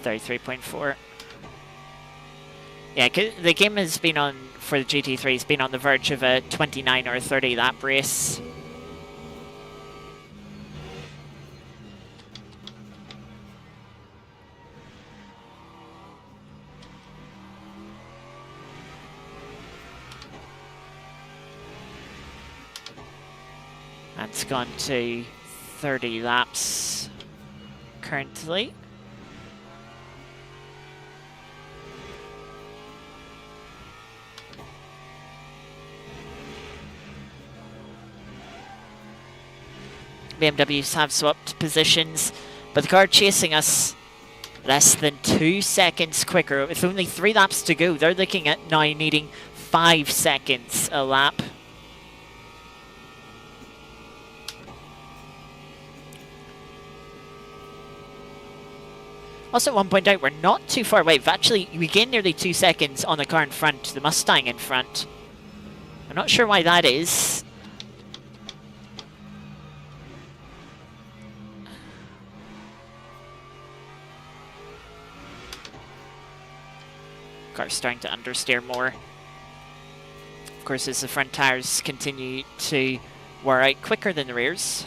.4. Yeah, the game has been on, for the GT3, has been on the verge of a 29 or 30 lap race. And it's gone to 30 laps currently. BMWs have swapped positions, but the car chasing us less than 2 seconds quicker. With only 3 laps to go, they're looking at now needing 5 seconds a lap. Also, at one point out, we're not too far away. We've actually, we gained nearly 2 seconds on the car in front, the Mustang in front. I'm not sure why that is. Car's starting to understeer more. Of course, as the front tyres continue to wear out quicker than the rears.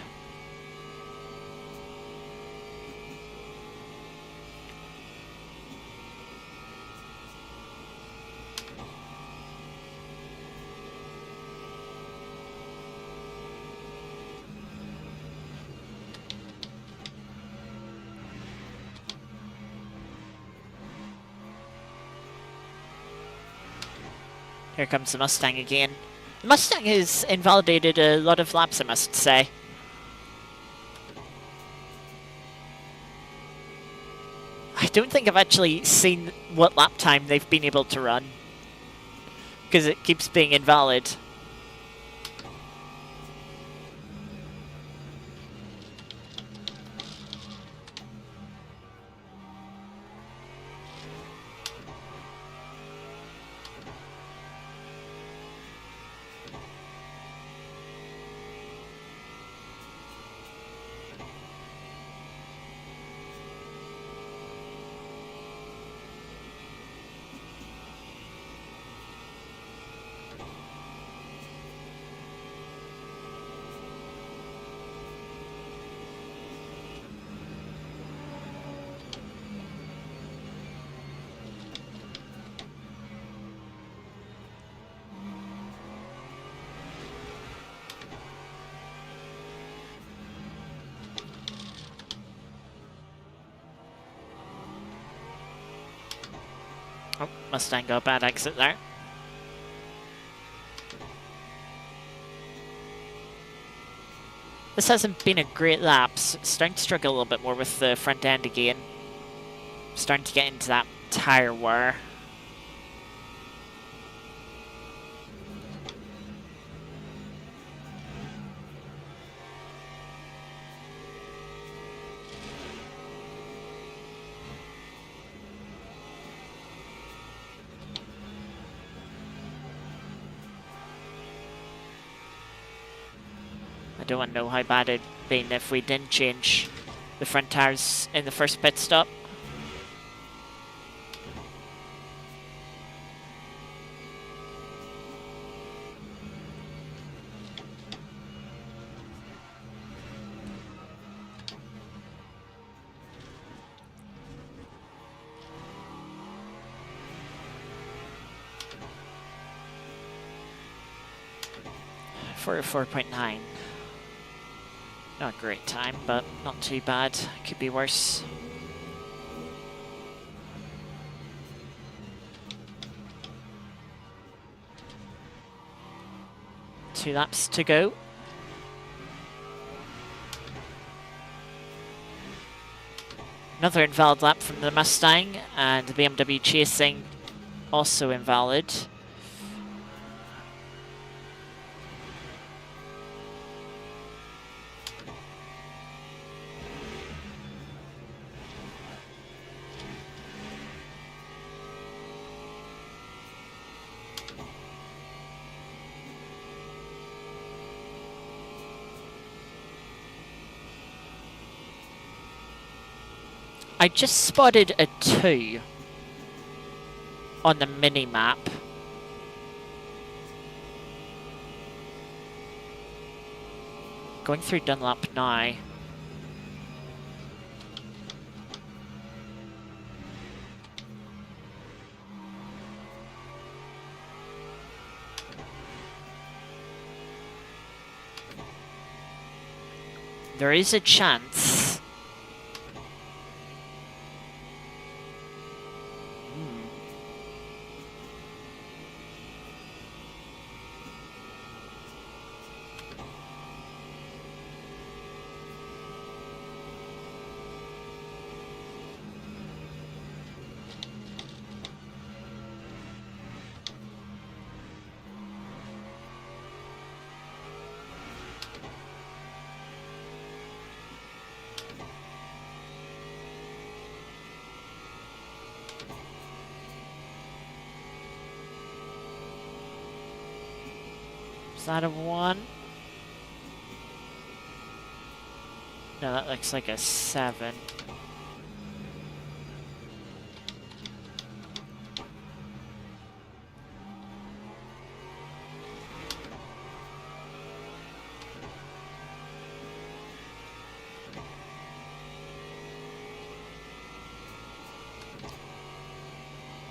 Here comes the Mustang again. The Mustang has invalidated a lot of laps, I must say. I don't think I've actually seen what lap time they've been able to run, because it keeps being invalid. Oh, Mustang got a bad exit there. This hasn't been a great lap. Starting to struggle a little bit more with the front end again. Starting to get into that tire wear. I don't want to know how bad it'd been if we didn't change the front tires in the first pit stop. For 4.9. Not a great time, but not too bad. Could be worse. Two laps to go. Another invalid lap from the Mustang, and the BMW chasing also invalid. I just spotted a 2 on the mini-map. Going through Dunlop now. There is a chance. Is that a 1? No, that looks like a 7.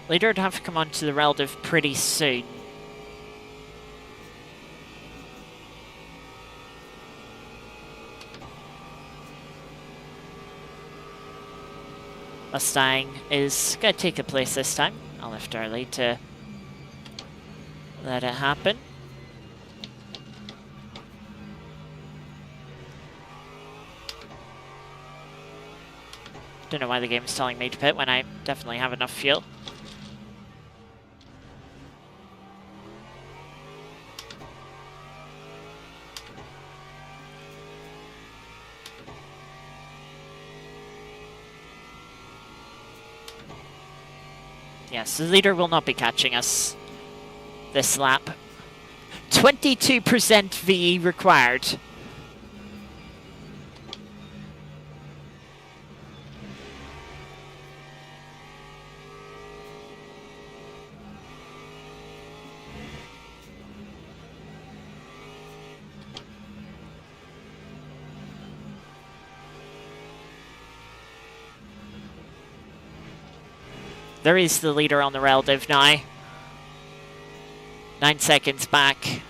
Leader would have to come onto the relative pretty soon. Mustang is going to take the place this time. I'll lift early to Let it happen. Don't know why the game is telling me to pit when I definitely have enough fuel. Yes, the leader will not be catching us this lap. 22% VE required. There is the leader on the relative now. 9 seconds back.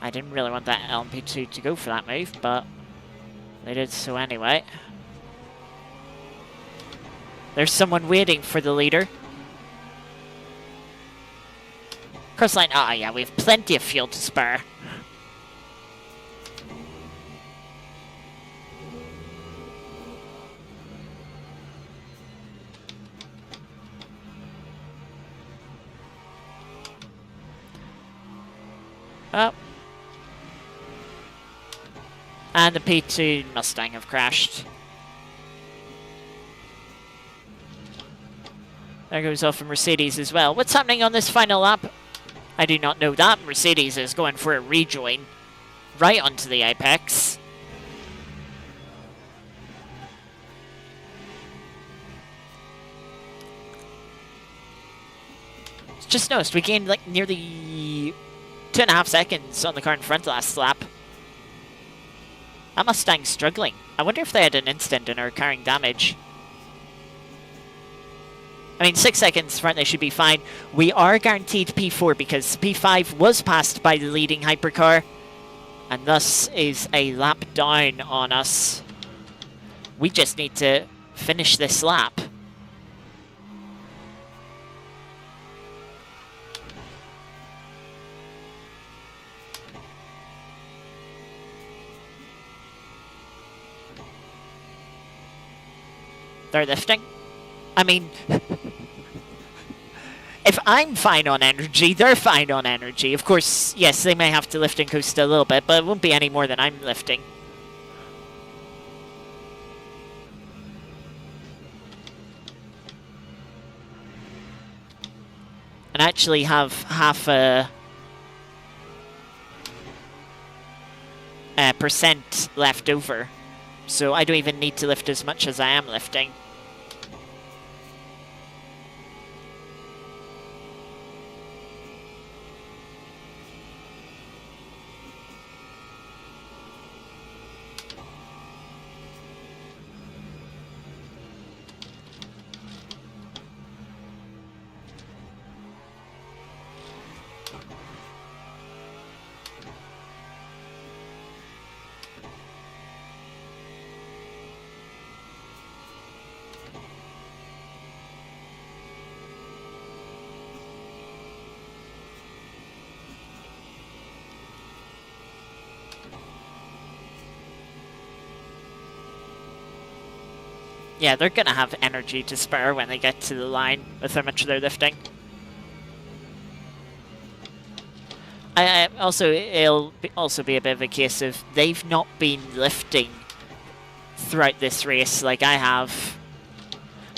I didn't really want that LMP2 to go for that move, but they did so anyway. There's someone waiting for the leader. Crossline, ah yeah, we have plenty of fuel to spare. Oh. And the P2 Mustang have crashed. There goes off a Mercedes as well. What's happening on this final lap? I do not know that. Mercedes is going for a rejoin right onto the apex. Just noticed we gained like nearly 2.5 seconds on the car in front last lap. That Mustang's struggling. I wonder if they had an instant and are carrying damage. I mean, 6 seconds front, they should be fine. We are guaranteed P4 because P5 was passed by the leading hypercar. And thus is a lap down on us. We just need to finish this lap. They're lifting. I mean, if I'm fine on energy, they're fine on energy. Of course, yes, they may have to lift and coast a little bit, but it won't be any more than I'm lifting. And I actually have half a percent left over. So I don't even need to lift as much as I am lifting. Yeah, they're going to have energy to spare when they get to the line with how much they're lifting. It'll also be a bit of a case of they've not been lifting throughout this race like I have.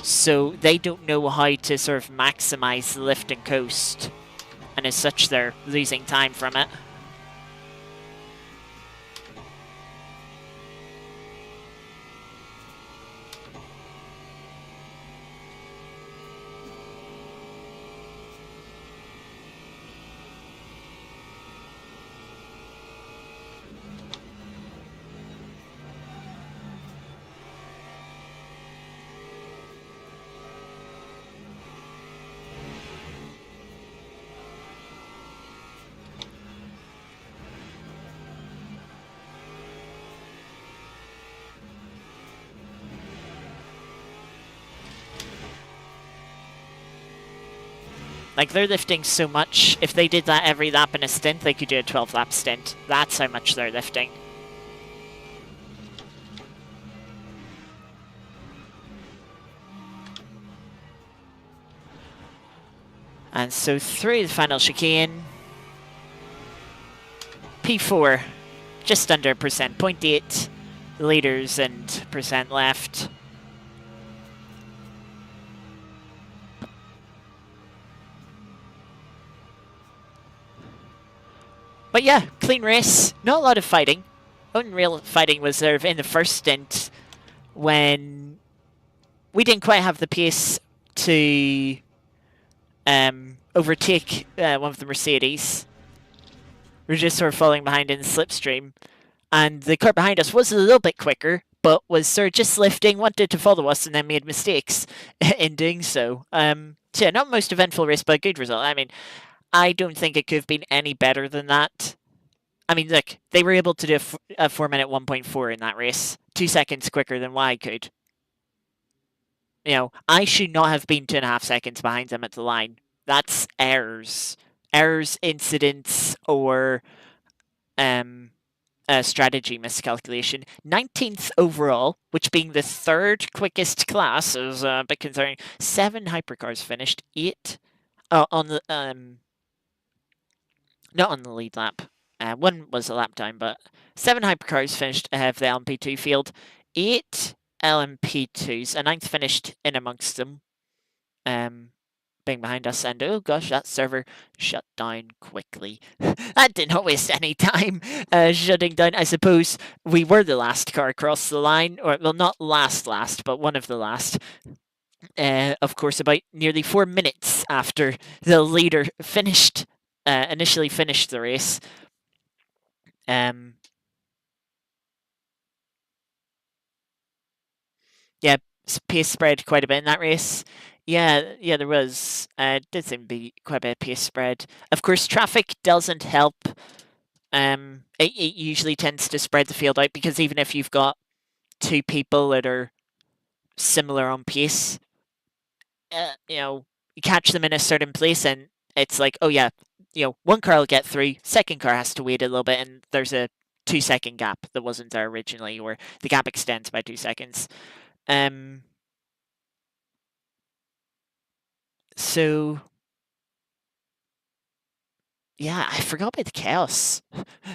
So they don't know how to sort of maximize the lift and coast. And as such, they're losing time from it. Like, they're lifting so much. If they did that every lap in a stint, they could do a 12-lap stint. That's how much they're lifting. And so through the final chicane, P4, just under percent, 0.8 liters and percent left. But yeah, clean race, not a lot of fighting. Only real fighting was there in the first stint when we didn't quite have the pace to overtake one of the Mercedes. We were just sort of falling behind in the slipstream. And the car behind us was a little bit quicker, but was sort of just lifting, wanted to follow us, and then made mistakes in doing so. So yeah, not most eventful race, but a good result. I mean, I don't think it could have been any better than that. I mean, look, they were able to do a 4-minute 1.4 in that race, 2 seconds quicker than what I could. You know, I should not have been 2.5 seconds behind them at the line. That's errors. Errors, incidents, or strategy miscalculation. 19th overall, which being the third quickest class is a bit concerning. 7 hypercars finished, 8 on the not on the lead lap. One was a lap time, but 7 hypercars finished ahead of the LMP2 field. 8 LMP2s, a 9th finished in amongst them. Being behind us, and oh gosh, that server shut down quickly. That did not waste any time shutting down. I suppose we were the last car across the line, or well, not last, but one of the last. Of course, about nearly 4 minutes after the leader finished, initially finished the race. Yeah, pace spread quite a bit in that race. Yeah, there was. Did seem to be quite a bit of pace spread. Of course, traffic doesn't help. It usually tends to spread the field out because even if you've got 2 people that are similar on pace, you catch them in a certain place and it's like, oh yeah, one car will get through, second car has to wait a little bit, and there's a 2-second gap that wasn't there originally, or the gap extends by 2 seconds. So yeah, I forgot about the chaos.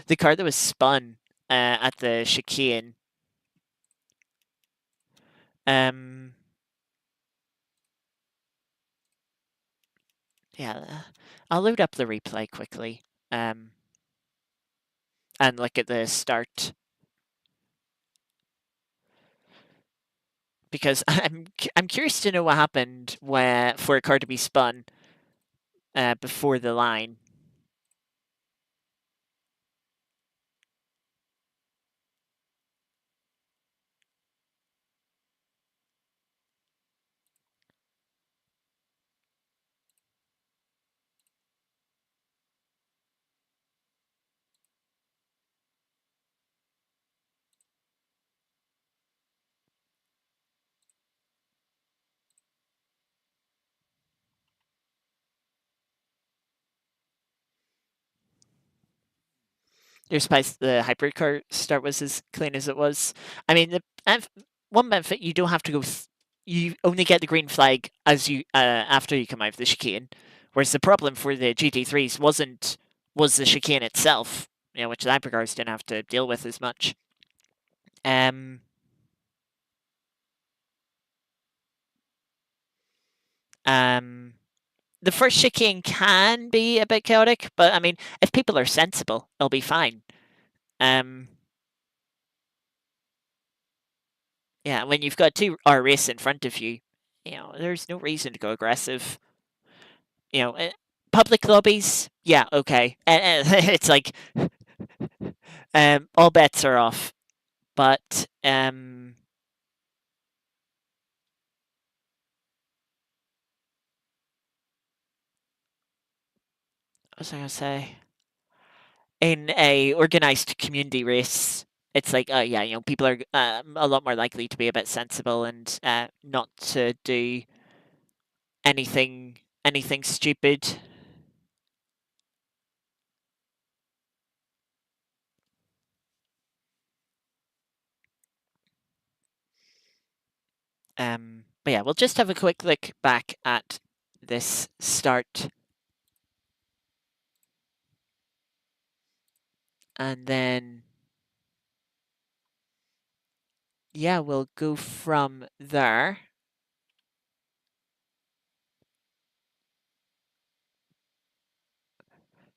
The car that was spun at the chicane. Yeah, I'll load up the replay quickly. And look at the start. Because I'm curious to know what happened for a car to be spun before the line. Despite the hypercar start was as clean as it was. I mean, one benefit, you don't have to go. You only get the green flag as you after you come out of the chicane. Whereas the problem for the GT3s was the chicane itself, which the hypercars didn't have to deal with as much. The first chicane can be a bit chaotic, but I mean, if people are sensible, it'll be fine. Yeah, when you've got 2 RS in front of you, there's no reason to go aggressive. Public lobbies, yeah, okay. It's like all bets are off. But what was I gonna say? In a organized community race, it's like, yeah, people are a lot more likely to be a bit sensible and not to do anything anything stupid. But yeah, we'll just have a quick look back at this start. And then, yeah, we'll go from there.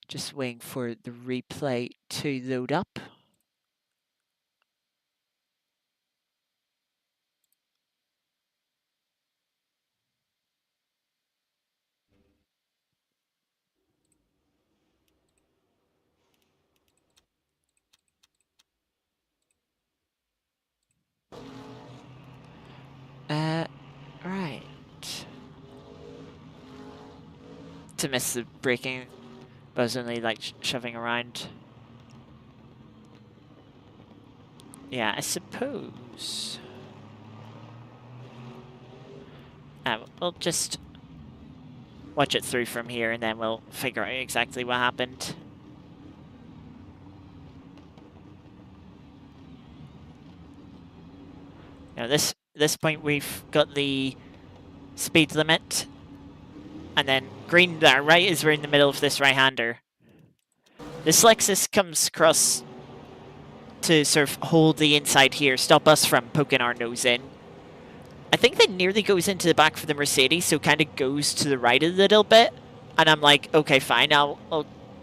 Just waiting for the replay to load up. Right. To miss the braking, but I was only like shoving around. Yeah, I suppose. We'll just watch it through from here and then we'll figure out exactly what happened. Now this point we've got the speed limit, and then green there, right, is we're in the middle of this right-hander. This Lexus comes across to sort of hold the inside here, stop us from poking our nose in. I think that nearly goes into the back for the Mercedes, so kind of goes to the right a little bit. And I'm like, okay, fine, I'll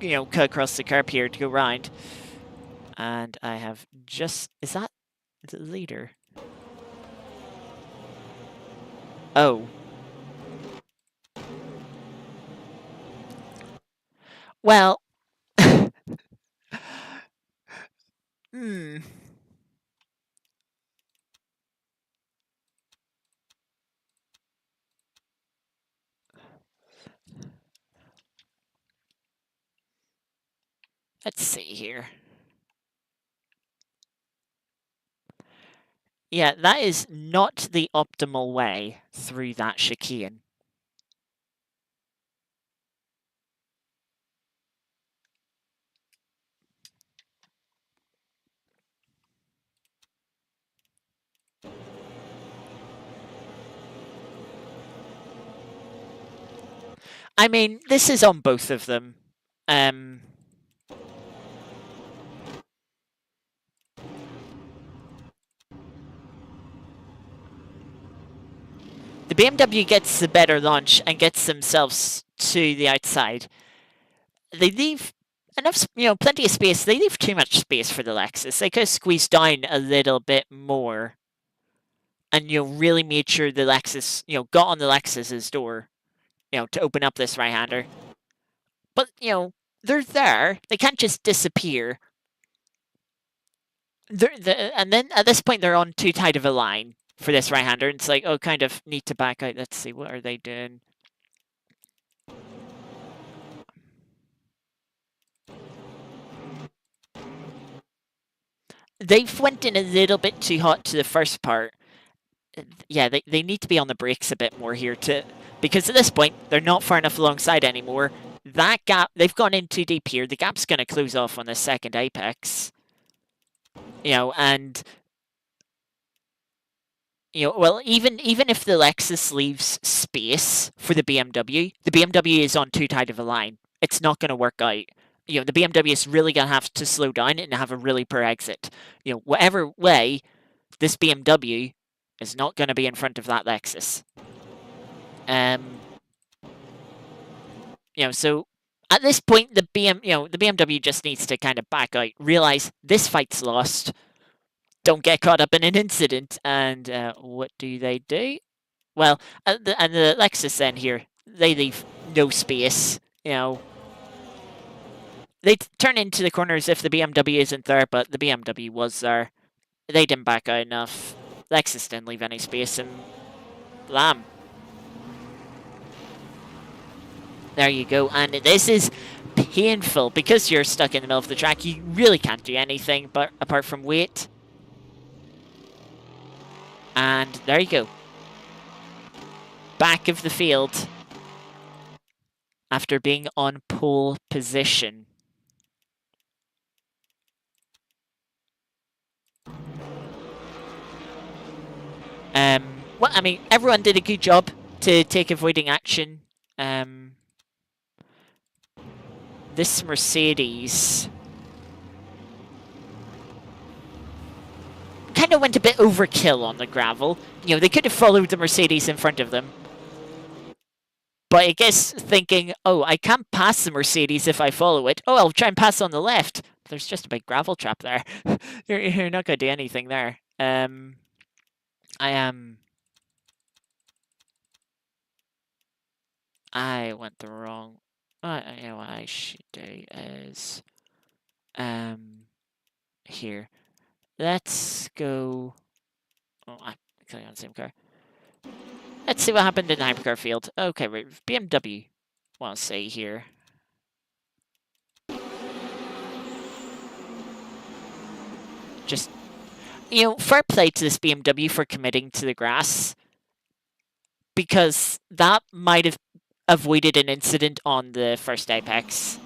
you know, cut across the curb here to go round. And I have just... Is that the leader? Oh. Well... Let's see here. Yeah, that is not the optimal way through that chicane. I mean, this is on both of them. The BMW gets the better launch and gets themselves to the outside. They leave enough, you know, plenty of space. They leave too much space for the Lexus. They could have squeezed down a little bit more and, you know, really made sure the Lexus, you know, got on the Lexus's door, you know, to open up this right-hander. But, you know, they're there. They can't just disappear. And then at this point, they're on too tight of a line for this right-hander. It's like, oh, kind of need to back out. Let's see, what are they doing? They've went in a little bit too hot to the first part. Yeah, they need to be on the brakes a bit more here because at this point, they're not far enough alongside anymore. That gap, they've gone in too deep here. The gap's going to close off on the second apex. You know, and... You know, well, even if the Lexus leaves space for the BMW is on too tight of a line. It's not going to work out. You know, the BMW is really going to have to slow down and have a really poor exit. You know, whatever way, this BMW is not going to be in front of that Lexus. You know, so at this point, the BMW just needs to kind of back out, realize this fight's lost. Don't get caught up in an incident. And what do they do? Well, and the Lexus then here, they leave no space. You know, they turn into the corners if the BMW isn't there, but the BMW was there. They didn't back out enough. Lexus didn't leave any space, and blam. There you go. And this is painful because you're stuck in the middle of the track. You really can't do anything but apart from wait. And there you go. Back of the field. after being on pole position. Well, I mean, everyone did a good job to take avoiding action. This Mercedes kind of went a bit overkill on the gravel. You know, they could have followed the Mercedes in front of them. But I guess thinking, oh, I can't pass the Mercedes if I follow it. Oh, I'll try and pass on the left. There's just a big gravel trap there. you're not going to do anything there. I went the wrong. You know what I should do is here. Let's go. Oh, I'm clicking on the same car. Let's see what happened in the hypercar field. Okay, right. BMW. Want to say here. Just, you know, fair play to this BMW for committing to the grass, because that might have avoided an incident on the first apex.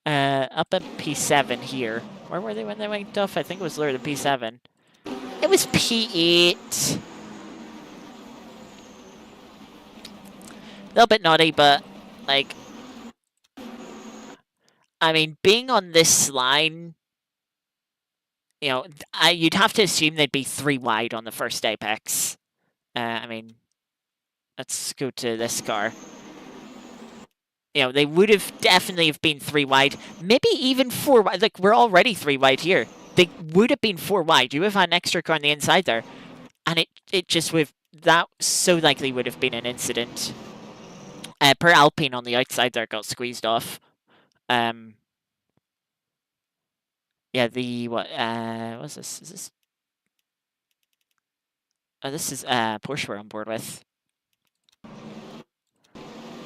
Up at P7 here. Where were they when they went off? I think it was lower than P7. It was P8. A little bit naughty, but, like, I mean, being on this line, you know, you'd have to assume they'd be 3 wide on the first apex. I mean, let's go to this car. You know, they would have definitely have been 3 wide, maybe even 4 wide. Like, we're already 3 wide here. They would have been 4 wide. You would have had an extra car on the inside there, and it just would, that so likely would have been an incident. Per Alpine on the outside there got squeezed off. Yeah, the what's this? Is this? Oh, this is Porsche we're on board with.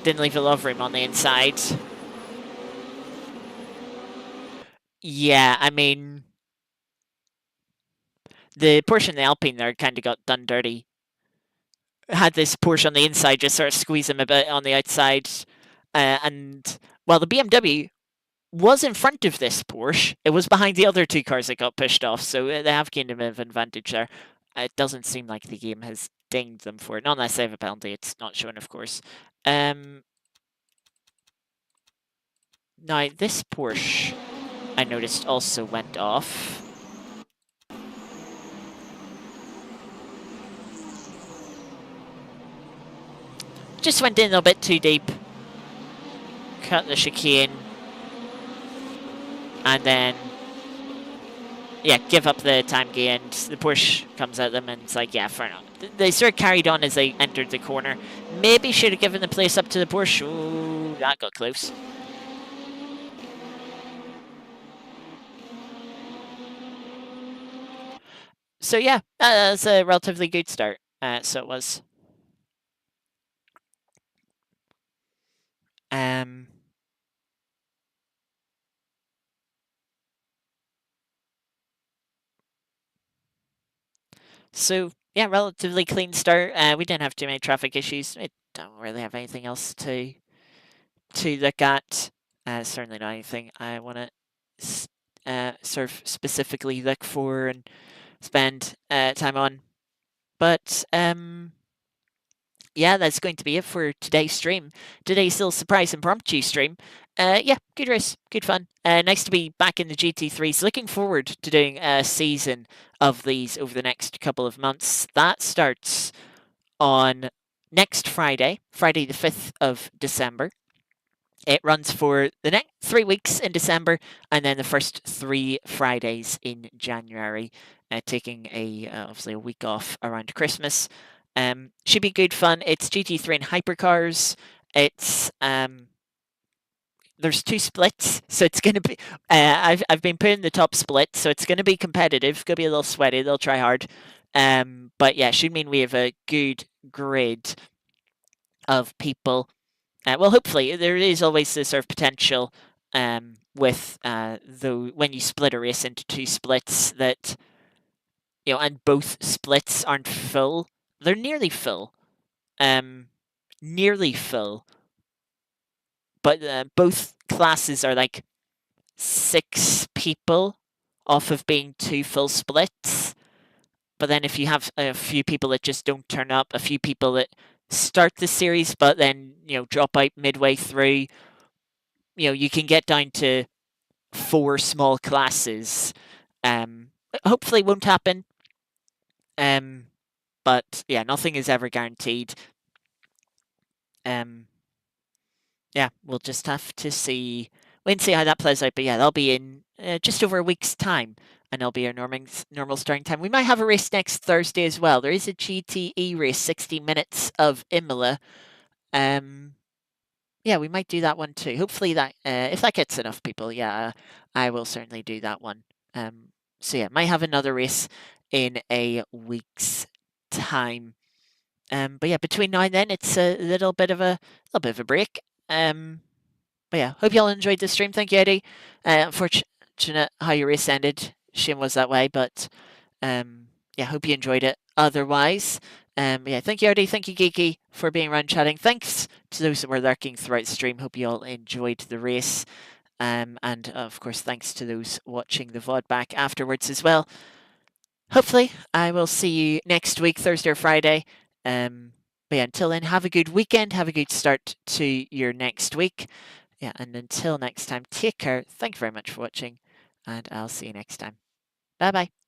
Didn't leave a love room on the inside. Yeah, I mean, the Porsche and the Alpine there kind of got done dirty. Had this Porsche on the inside just sort of squeeze him a bit on the outside. And, well, the BMW was in front of this Porsche. It was behind the other 2 cars that got pushed off, so they have gained a bit of advantage there. It doesn't seem like the game has dinged them for it. Not unless they have a penalty. It's not shown, of course. Now, this Porsche, I noticed, also went off. Just went in a little bit too deep. Cut the chicane. And then, yeah, give up the time gain. The Porsche comes at them and it's like, yeah, fair enough. They sort of carried on as they entered the corner. Maybe should have given the place up to the Porsche. Ooh, that got close. So yeah, that's a relatively good start. So it was. So yeah, relatively clean start. We didn't have too many traffic issues. We don't really have anything else to look at. Certainly not anything I want to sort of specifically look for and spend time on. But yeah, that's going to be it for today's stream. Today's little surprise impromptu stream. Yeah, good race, good fun. Nice to be back in the GT3s. Looking forward to doing a season of these over the next couple of months. That starts on next Friday, Friday the 5th of December. It runs for the next 3 weeks in December, and then the first 3 Fridays in January, taking obviously a week off around Christmas. Should be good fun. It's GT3 and hypercars. It's there's 2 splits, so it's going to be. I've been putting the top split, so it's going to be competitive. Going to be a little sweaty. They'll try hard. But yeah, should mean we have a good grid of people. Well, hopefully, there is always the sort of potential with when you split a race into 2 splits that and both splits aren't full. They're nearly full. Nearly full. But both classes are like 6 people off of being 2 full splits. But then if you have a few people that just don't turn up, a few people that start the series but then, drop out midway through, you can get down to 4 small classes. Hopefully it won't happen. But yeah, nothing is ever guaranteed. Yeah, we'll just have to see. Wait and see how that plays out. But yeah, that'll be in just over a week's time, and it'll be our normal starting time. We might have a race next Thursday as well. There is a GTE race, 60 minutes of Imola. Yeah, we might do that one too. Hopefully that if that gets enough people, yeah, I will certainly do that one. So yeah, might have another race in a week's time. But yeah, between now and then, it's a little bit of a break. But yeah, hope you all enjoyed the stream. Thank you, Eddie. Unfortunate how your race ended. Shame was that way, but yeah, hope you enjoyed it. Otherwise, yeah, thank you, Eddie. Thank you, Geeky, for being around chatting. Thanks to those that were lurking throughout the stream. Hope you all enjoyed the race. And of course, thanks to those watching the VOD back afterwards as well. Hopefully, I will see you next week, Thursday or Friday. But yeah, until then, have a good weekend. Have a good start to your next week. Yeah, and until next time, take care. Thank you very much for watching, and I'll see you next time. Bye bye.